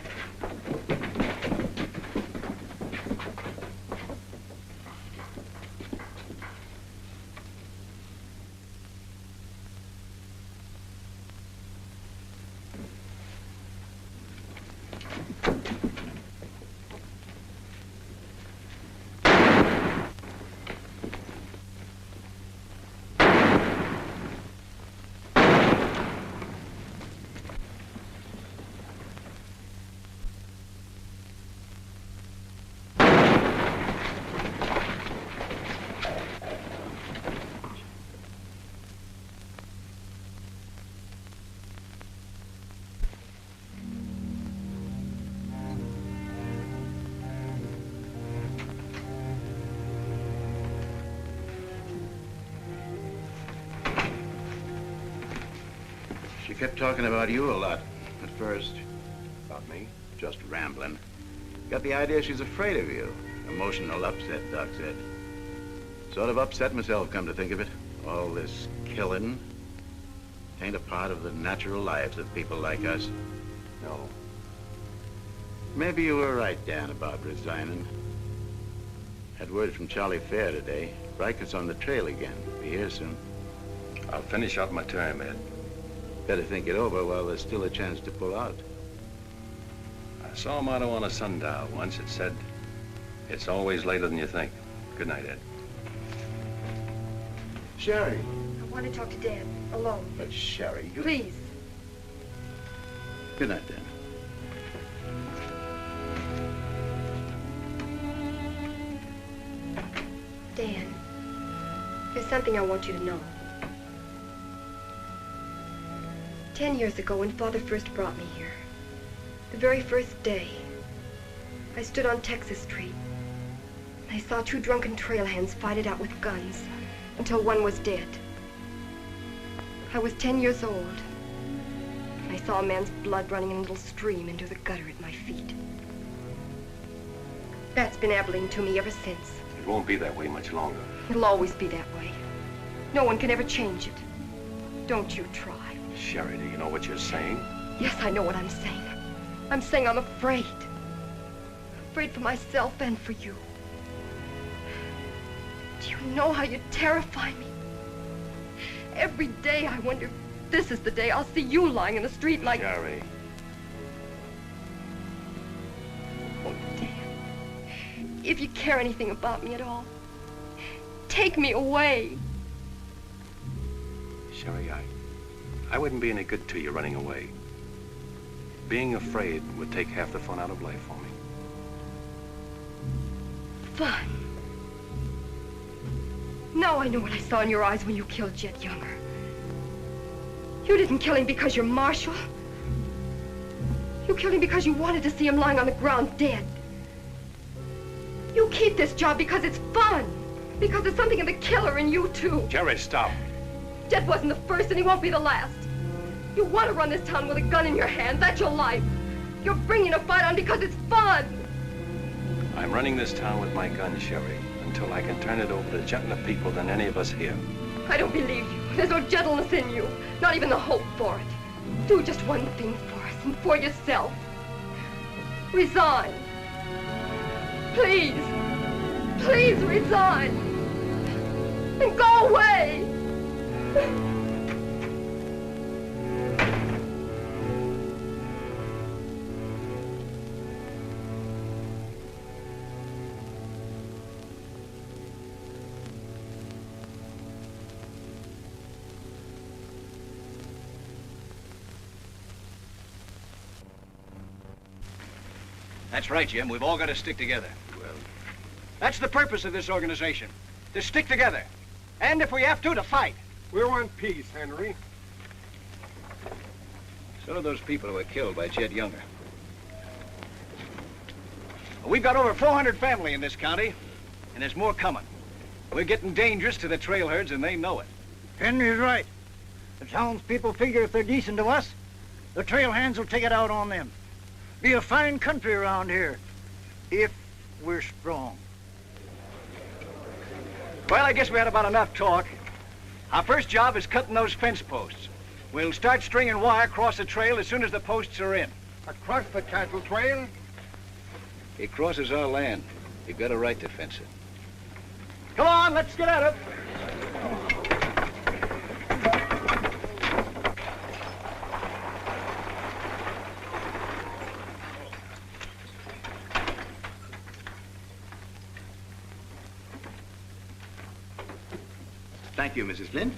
She kept talking about you a lot at first. About me? Just rambling. Got the idea she's afraid of you. Emotional upset, Doc said. Sort of upset myself, come to think of it. All this killing ain't a part of the natural lives of people like us. No. Maybe you were right, Dan, about resigning. Had word from Charlie Fair today. Riker's on the trail again. Be here soon. I'll finish out my term, Ed. Better think it over while there's still a chance to pull out. I saw a motto on a sundial once. It said, "It's always later than you think." Good night, Ed. Sherry. I want to talk to Dan, alone. But Sherry, you... Please. Good night, Dan. Dan, there's something I want you to know. 10 years ago, when Father first brought me here, the very first day, I stood on Texas Street, and I saw 2 drunken trail hands fight it out with guns until one was dead. I was 10 years old, and I saw a man's blood running in a little stream into the gutter at my feet. That's been Abilene to me ever since. It won't be that way much longer. It'll always be that way. No one can ever change it. Don't you try. Sherry, do you know what you're saying? Yes, I know what I'm saying. I'm saying I'm afraid. Afraid for myself and for you. Do you know how you terrify me? Every day I wonder if this is the day I'll see you lying in the street like... Sherry. Oh, Dan. If you care anything about me at all, take me away. Sherry, I wouldn't be any good to you running away. Being afraid would take half the fun out of life for me. Fun. Now I know what I saw in your eyes when you killed Jet Younger. You didn't kill him because you're Marshal. You killed him because you wanted to see him lying on the ground dead. You keep this job because it's fun. Because there's something in the killer in you, too. Jerry, stop. Jet wasn't the first, and he won't be the last. You want to run this town with a gun in your hand. That's your life. You're bringing a fight on because it's fun. I'm running this town with my gun, Sherry, until I can turn it over to gentler people than any of us here. I don't believe you. There's no gentleness in you. Not even the hope for it. Do just one thing for us and for yourself. Resign. Please. Please resign. And go away. That's right, Jim. We've all got to stick together. Well, that's the purpose of this organization. To stick together. And if we have to fight. We want peace, Henry. So do those people who were killed by Jet Younger. We've got over 400 family in this county, and there's more coming. We're getting dangerous to the trail herds, and they know it. Henry's right. The townspeople figure if they're decent to us, the trail hands will take it out on them. Be a fine country around here, if we're strong. Well, I guess we had about enough talk. Our first job is cutting those fence posts. We'll start stringing wire across the trail as soon as the posts are in. Across the cattle trail? It crosses our land. You've got a right to fence it. Come on, let's get at it. Thank you, Mrs. Flynn.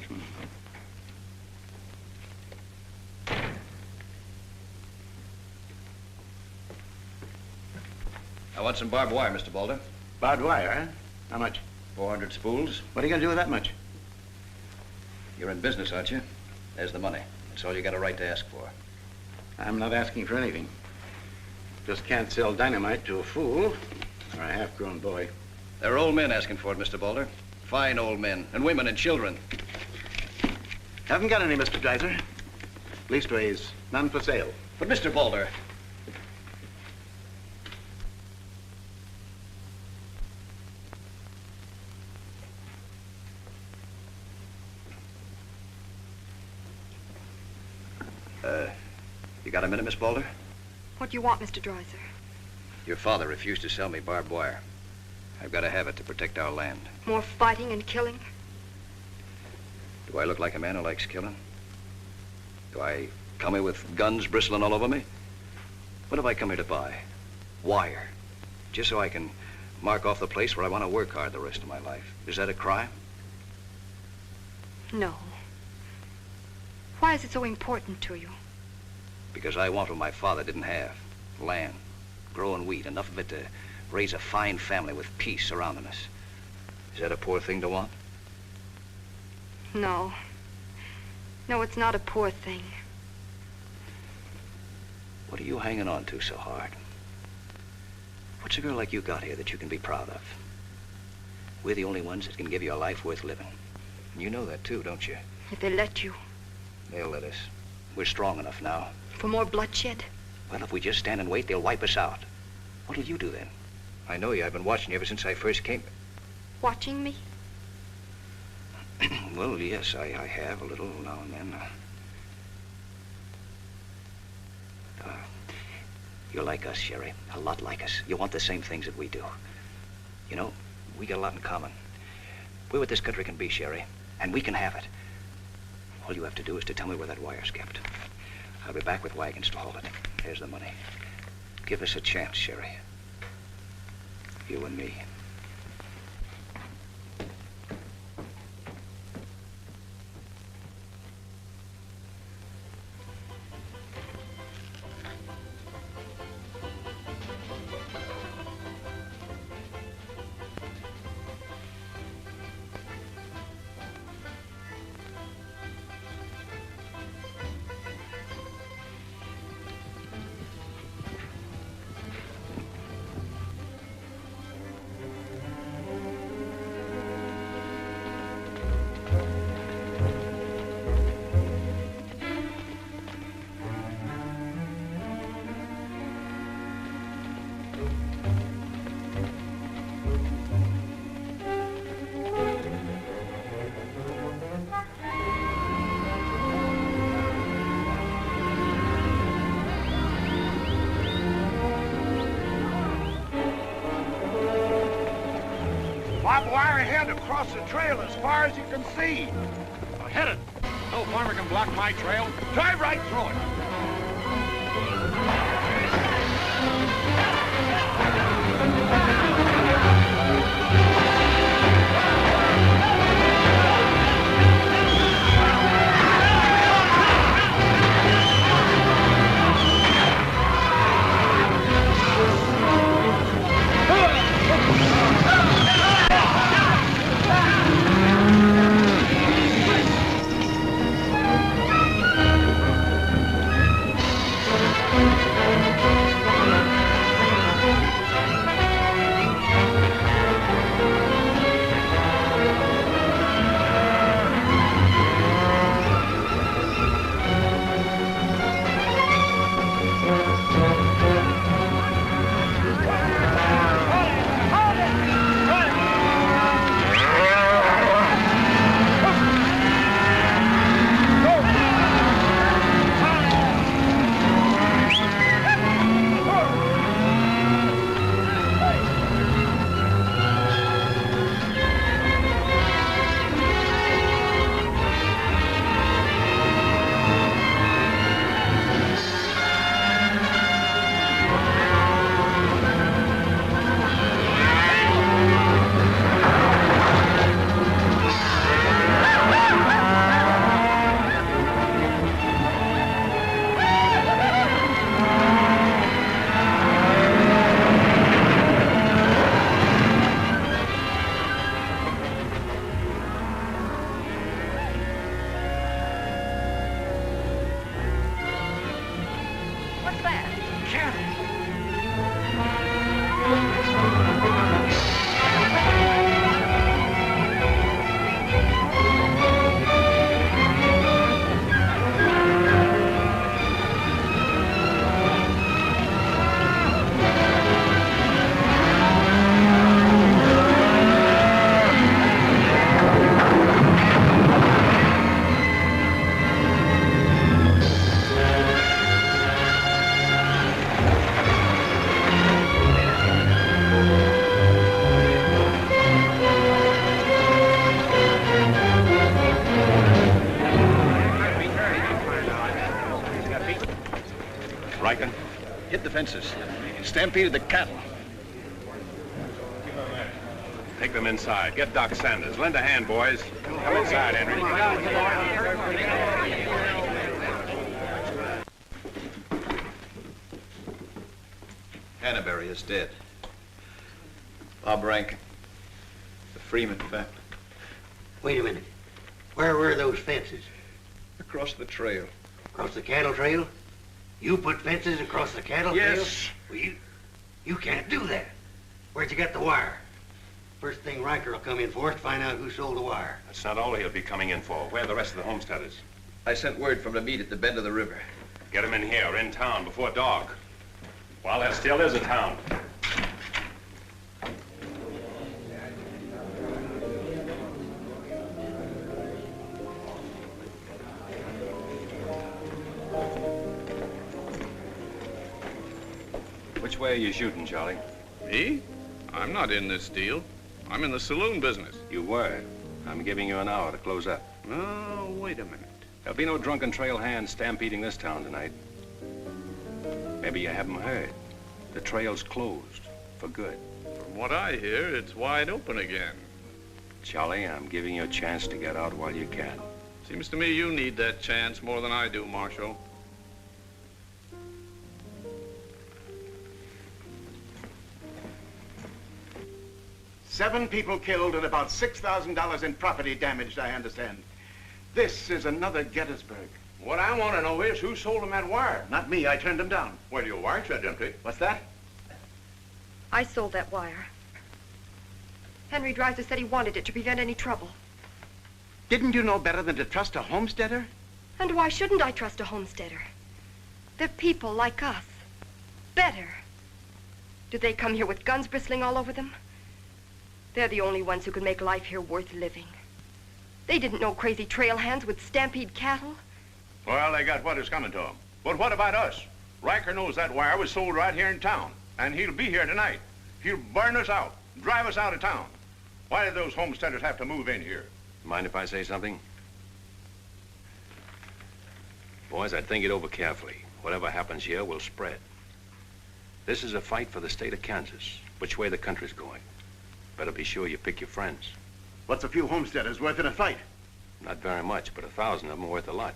I want some barbed wire, Mr. Boulder. Barbed wire, huh? How much? 400 spools. What are you going to do with that much? You're in business, aren't you? There's the money. That's all you got a right to ask for. I'm not asking for anything. Just can't sell dynamite to a fool or a half-grown boy. There are old men asking for it, Mr. Boulder. Fine old men, and women and children. Haven't got any, Mr. Dreiser. Leastways, none for sale. But, Mr. Boulder... You got a minute, Miss Boulder? What do you want, Mr. Dreiser? Your father refused to sell me barbed wire. I've got to have it to protect our land. More fighting and killing? Do I look like a man who likes killing? Do I come here with guns bristling all over me? What have I come here to buy? Wire. Just so I can mark off the place where I want to work hard the rest of my life. Is that a crime? No. Why is it so important to you? Because I want what my father didn't have. Land. Growing wheat. Enough of it to raise a fine family with peace surrounding us. Is that a poor thing to want? No. No, it's not a poor thing. What are you hanging on to so hard? What's a girl like you got here that you can be proud of? We're the only ones that can give you a life worth living. And you know that too, don't you? If they let you. They'll let us. We're strong enough now. For more bloodshed? Well, if we just stand and wait, they'll wipe us out. What'll you do then? I know you. I've been watching you ever since I first came. Watching me? Well, yes, I have a little now and then. You're like us, Sherry. A lot like us. You want the same things that we do. You know, we got a lot in common. We're what this country can be, Sherry, and we can have it. All you have to do is to tell me where that wire's kept. I'll be back with wagons to haul it. There's the money. Give us a chance, Sherry. You and me. Barbed wire ahead across the trail as far as you can see. Now hit it. No farmer can block my trail. Drive right through it. that? Hit the fences. Stampeded the cattle. Take them inside. Get Doc Sanders. Lend a hand, boys. Come inside, Henry. Hannaberry is dead. Bob Rankin. The Freeman family. Wait a minute. Where were those fences? Across the trail. Across the cattle trail? You put fences across the cattle trail? Yes. Well, you can't do that. Where'd you get the wire? First thing Riker will come in for is to find out who sold the wire. That's not all he'll be coming in for. Where are the rest of the homesteaders? I sent word from to meet at the bend of the river. Get them in here, in town, before dark. While there still is a town. Which way are you shooting, Charlie? Me? I'm not in this deal. I'm in the saloon business. You were. I'm giving you an hour to close up. Oh, wait a minute. There'll be no drunken trail hands stampeding this town tonight. Maybe you haven't heard. The trail's closed for good. From what I hear, it's wide open again. Charlie, I'm giving you a chance to get out while you can. Seems to me you need that chance more than I do, Marshal. Seven people killed and about $6,000 in property damaged, I understand. This is another Gettysburg. What I want to know is who sold him that wire? Not me, I turned him down. Well, your wire said empty. What's that? I sold that wire. Henry Dreiser said he wanted it to prevent any trouble. Didn't you know better than to trust a homesteader? And why shouldn't I trust a homesteader? They're people like us. Better. Do they come here with guns bristling all over them? They're the only ones who can make life here worth living. They didn't know crazy trail hands would stampede cattle. Well, they got what is coming to them. But what about us? Riker knows that wire was sold right here in town, and he'll be here tonight. He'll burn us out, drive us out of town. Why did those homesteaders have to move in here? Mind if I say something? Boys, I'd think it over carefully. Whatever happens here will spread. This is a fight for the state of Kansas, which way the country's going. Better be sure you pick your friends. What's a few homesteaders worth in a fight? Not very much, but 1,000 of them are worth a lot.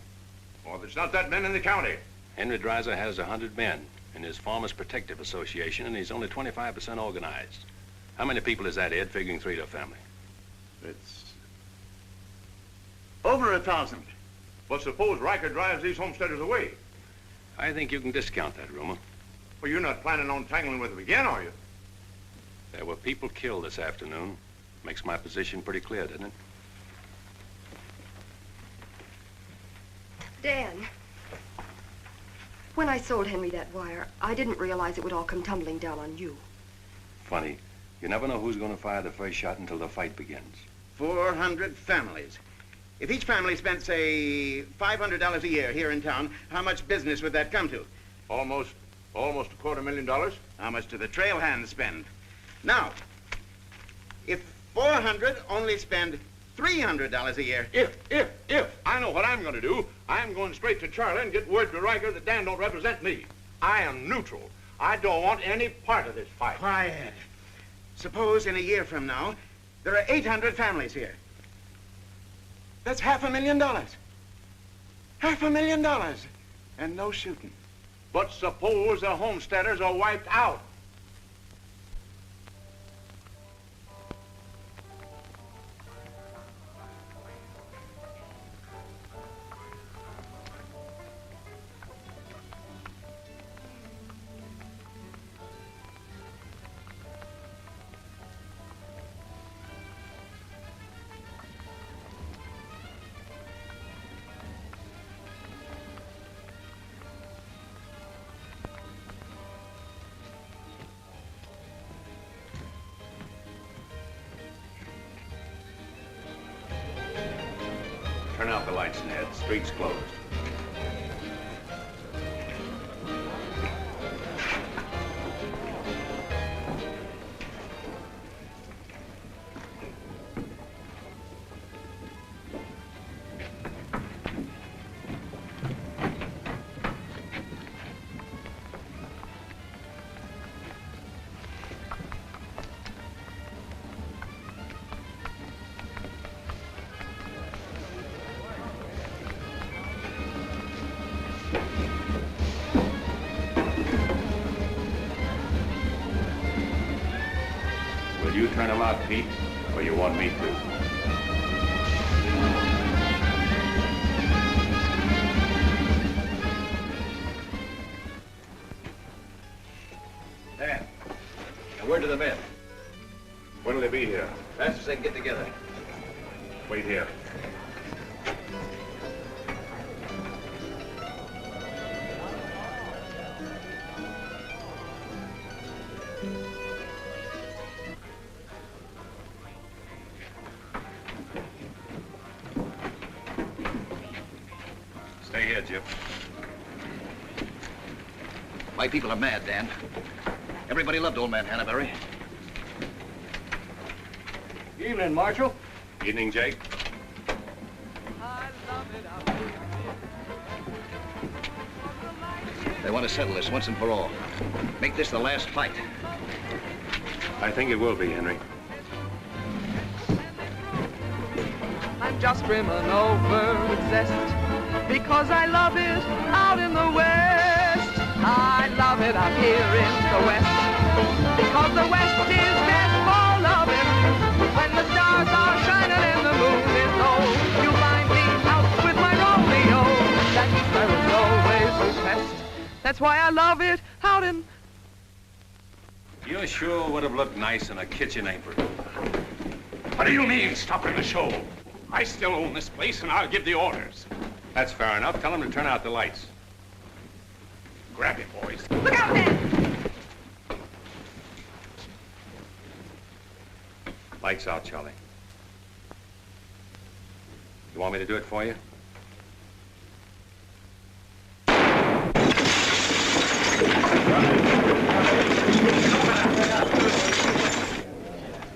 Well, there's not that many in the county. Henry Dreiser has 100 men in his Farmers Protective Association, and he's only 25% organized. How many people is that, Ed, figuring 3 to a family? It's over 1,000. But suppose Riker drives these homesteaders away. I think you can discount that rumor. Well, you're not planning on tangling with them again, are you? There were people killed this afternoon. Makes my position pretty clear, doesn't it? Dan, when I sold Henry that wire, I didn't realize it would all come tumbling down on you. Funny. You never know who's going to fire the first shot until the fight begins. 400 families. If each family spent, say, $500 a year here in town, how much business would that come to? Almost $250,000. How much do the trail hands spend? Now, if 400 only spend $300 a year. If. I know what I'm going to do. I'm going straight to Charlie and get word to Riker that Dan don't represent me. I am neutral. I don't want any part of this fight. Quiet. Suppose in a year from now, there are 800 families here. That's $500,000. $500,000. And no shooting. But suppose the homesteaders are wiped out. out the lights, Ned. Street's closed. Will you turn him out, Pete, or you want me to? Dan, a word to the men. When'll they be here? Fast as they can get together. Wait here. Stay here, Jip. My people are mad, Dan. Everybody loved old man Hannaberry. Evening, Marshal. Evening, Jake. They want to settle this once and for all. Make this the last fight. I think it will be, Henry. I'm just brimming over with zest because I love it out in the West. I love it out here in the West because the West is best for loving. When the stars are shining and the moon is low, you find me out with my Romeo. That sparrow's always request. That's why I love it out in... You sure would have looked nice in a kitchen apron. What do you mean, stopping the show? I still own this place, and I'll give the orders. That's fair enough. Tell them to turn out the lights. Grab it, boys. Look out there! Lights out, Charlie. You want me to do it for you?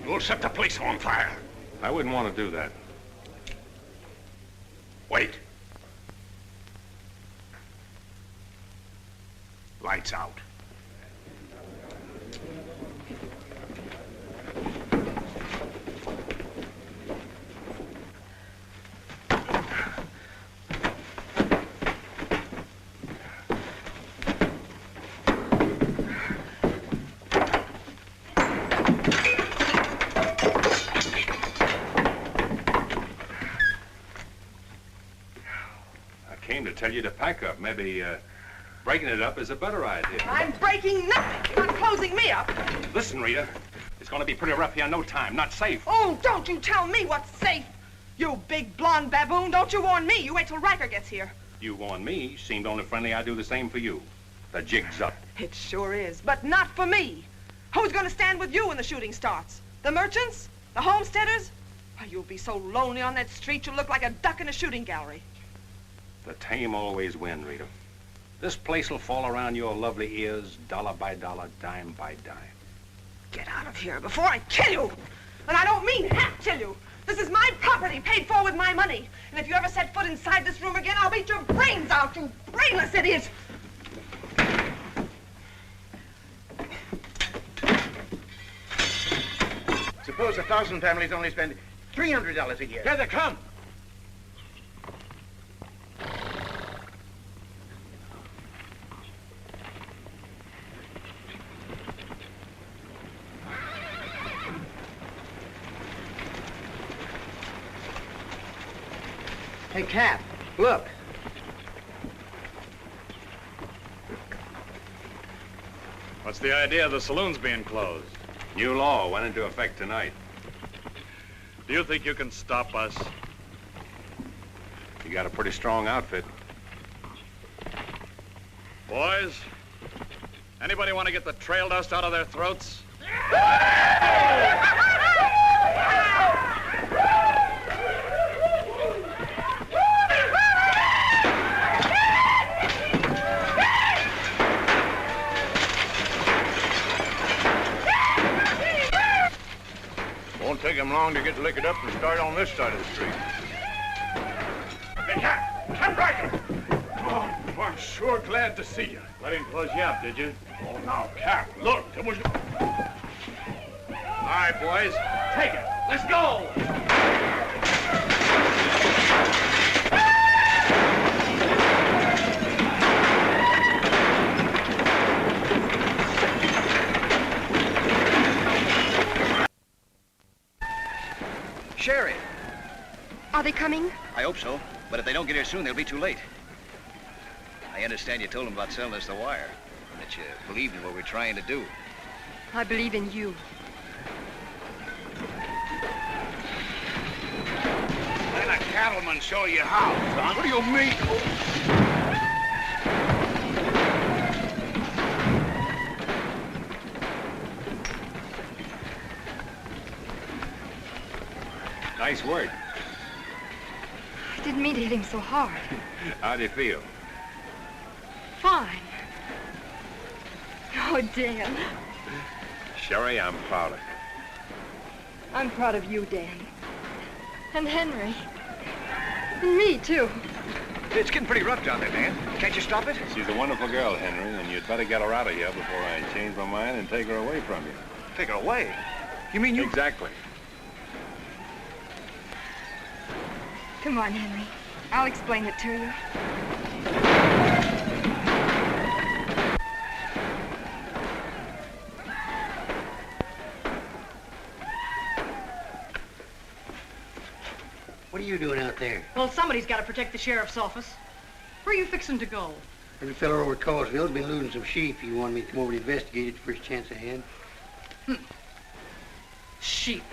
You'll set the place on fire. I wouldn't want to do that. Wait. Lights out. Tell you to pack up. Maybe breaking it up is a better idea. I'm breaking nothing. You're not closing me up. Listen, Rita, it's going to be pretty rough here in no time. Not safe. Oh, don't you tell me what's safe. You big blonde baboon, don't you warn me. You wait till Riker gets here. You warn me. Seemed only friendly. I do the same for you. The jig's up. It sure is, but not for me. Who's going to stand with you when the shooting starts? The merchants? The homesteaders? Why, you'll be so lonely on that street you'll look like a duck in a shooting gallery. The tame always win, Rita. This place will fall around your lovely ears, dollar by dollar, dime by dime. Get out of here before I kill you! And I don't mean half kill you. This is my property, paid for with my money. And if you ever set foot inside this room again, I'll beat your brains out, you brainless idiot! Suppose 1,000 families only spend $300 a year. Here they come. Hey, Cap, look. What's the idea of the saloons being closed? New law went into effect tonight. Do you think you can stop us? You got a pretty strong outfit. Boys, anybody want to get the trail dust out of their throats? him long to get liquored up and start on this side of the street. Hey, Cap Riker! Oh, I'm sure glad to see you. Let him close you up, did you? Oh, now, Cap, look, there was... All right, boys, take it. Let's go! Sherry. Are they coming? I hope so, but if they don't get here soon, they'll be too late. I understand you told them about selling us the wire, and that you believed in what we're trying to do. I believe in you. Let a cattleman show you how, son. What do you mean? Nice work. I didn't mean to hit him so hard. How do you feel? Fine. Oh, Dan. Sherry, I'm proud of you. I'm proud of you, Dan. And Henry. And me, too. It's getting pretty rough down there, Dan. Can't you stop it? She's a wonderful girl, Henry, and you'd better get her out of here before I change my mind and take her away from you. Take her away? You mean you... Exactly. Come on, Henry. I'll explain it to you. What are you doing out there? Well, somebody's got to protect the sheriff's office. Where are you fixing to go? Every fellow over at Callsville's been losing some sheep. You wanted me to come over to investigate it the first chance I had. Sheep.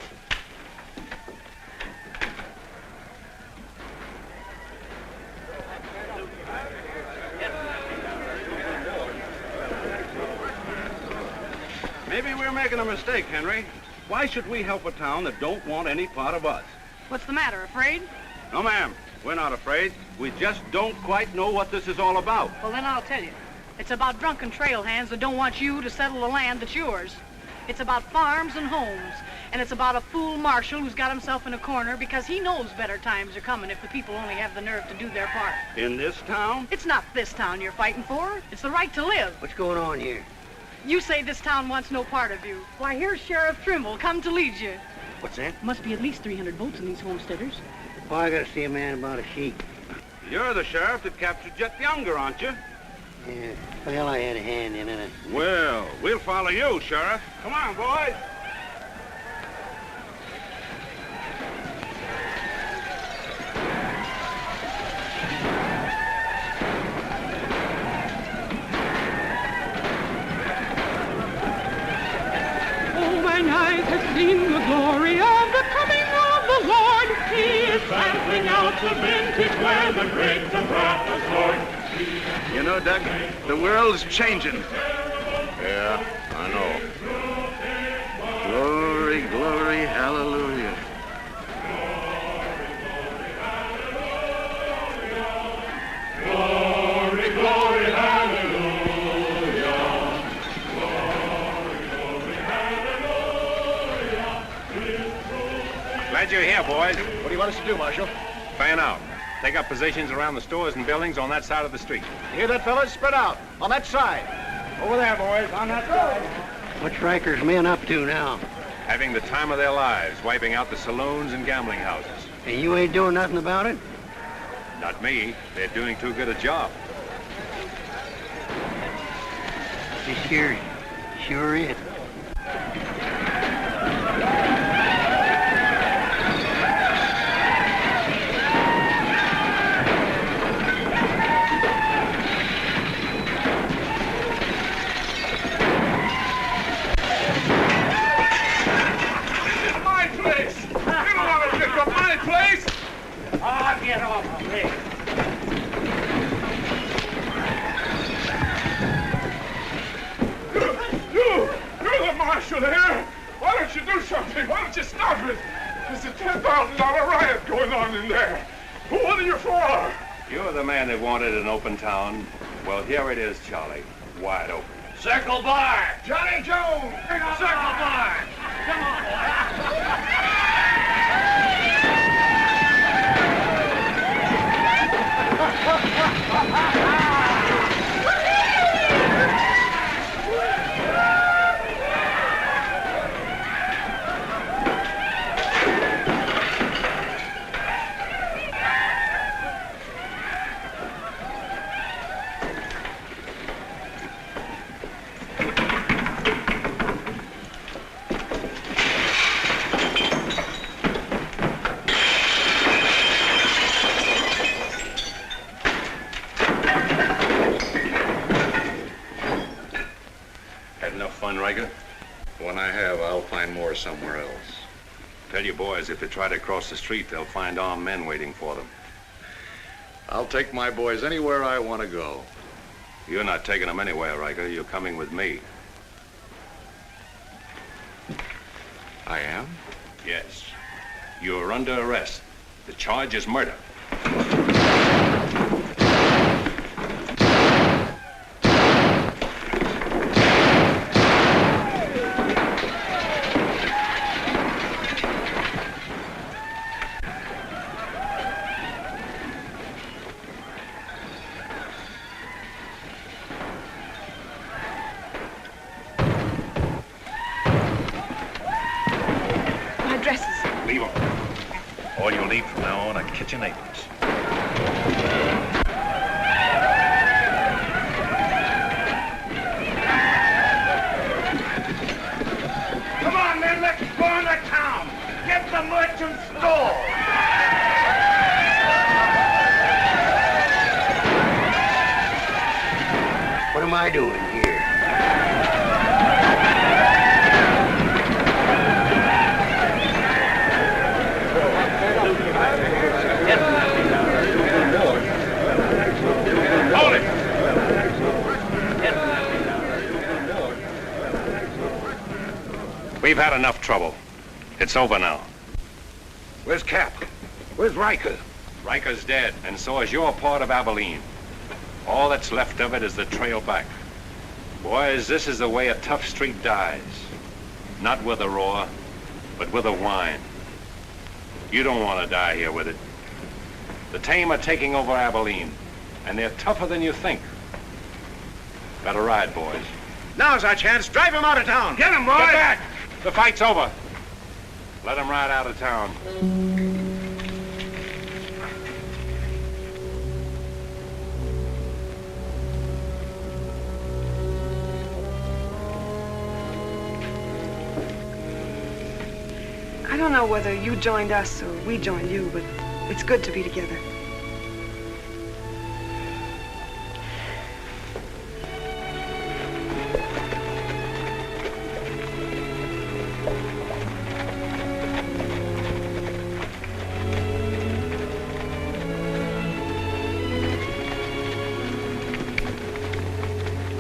Maybe we're making a mistake, Henry. Why should we help a town that don't want any part of us? What's the matter, afraid? No, ma'am. We're not afraid. We just don't quite know what this is all about. Well, then I'll tell you. It's about drunken trail hands that don't want you to settle the land that's yours. It's about farms and homes. And it's about a fool marshal who's got himself in a corner because he knows better times are coming if the people only have the nerve to do their part. In this town? It's not this town you're fighting for. It's the right to live. What's going on here? You say this town wants no part of you. Why, here's Sheriff Trimble come to lead you. What's that? Must be at least 300 votes in these homesteaders. Oh, I gotta see a man about a sheep. You're the sheriff that captured Jet Younger, aren't you? Yeah, well, I had a hand in it. Well, we'll follow you, Sheriff. Come on, boys. Mine eyes have seen the glory of the coming of the Lord. He is sampling out the vintage where the grapes of wrath is Lord. You know, Doug, the world's changing. Yeah, I know. Glory, glory, hallelujah. Glory, glory, hallelujah. Glad you're here, boys. What do you want us to do, Marshal? Fan out. Take up positions around the stores and buildings on that side of the street. You hear that, fellas? Spread out. On that side. Over there, boys, on that side. What's Riker's men up to now? Having the time of their lives, wiping out the saloons and gambling houses. And you ain't doing nothing about it? Not me. They're doing too good a job. This here sure is. Get off of me. You're the marshal here. Why don't you do something? Why don't you stop it? There's a $10,000 riot going on in there. What are you for? You're the man that wanted an open town. Well, here it is, Charlie. Wide open. Circle bar. Johnny Jones. Circle bar. Come on, boy. Had enough fun, Riker? When I have, I'll find more somewhere else. Tell your boys if they try to cross the street, they'll find armed men waiting for them. I'll take my boys anywhere I want to go. You're not taking them anywhere, Riker. You're coming with me. I am? Yes. You're under arrest. The charge is murder. Leave them. All you'll need from now on are kitchen aprons. Come on, men, let's go into town. Get the merchant store. What am I doing here? Hold it! We've had enough trouble. It's over now. Where's Cap? Where's Riker? Riker's dead, and so is your part of Abilene. All that's left of it is the trail back. Boys, this is the way a tough street dies. Not with a roar, but with a whine. You don't want to die here with it. The tame are taking over Abilene, and they're tougher than you think. Better ride, boys. Now's our chance. Drive him out of town. Get him, boy! Get back! The fight's over. Let him ride out of town. I don't know whether you joined us or we joined you, but it's good to be together.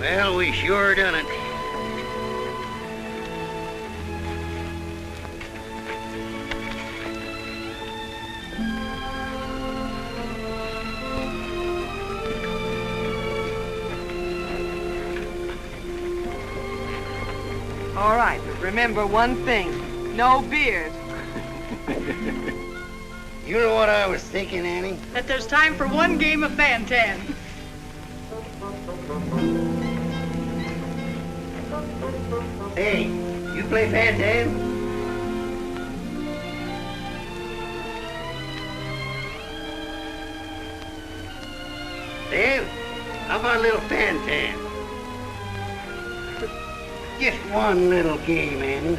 Well, we sure done it. All right, but remember one thing. No beard. You know what I was thinking, Annie? That there's time for one game of Fan-Tan. Hey, you play Fan-Tan? Dan, how about a little Fan-Tan? Just one little game, Annie.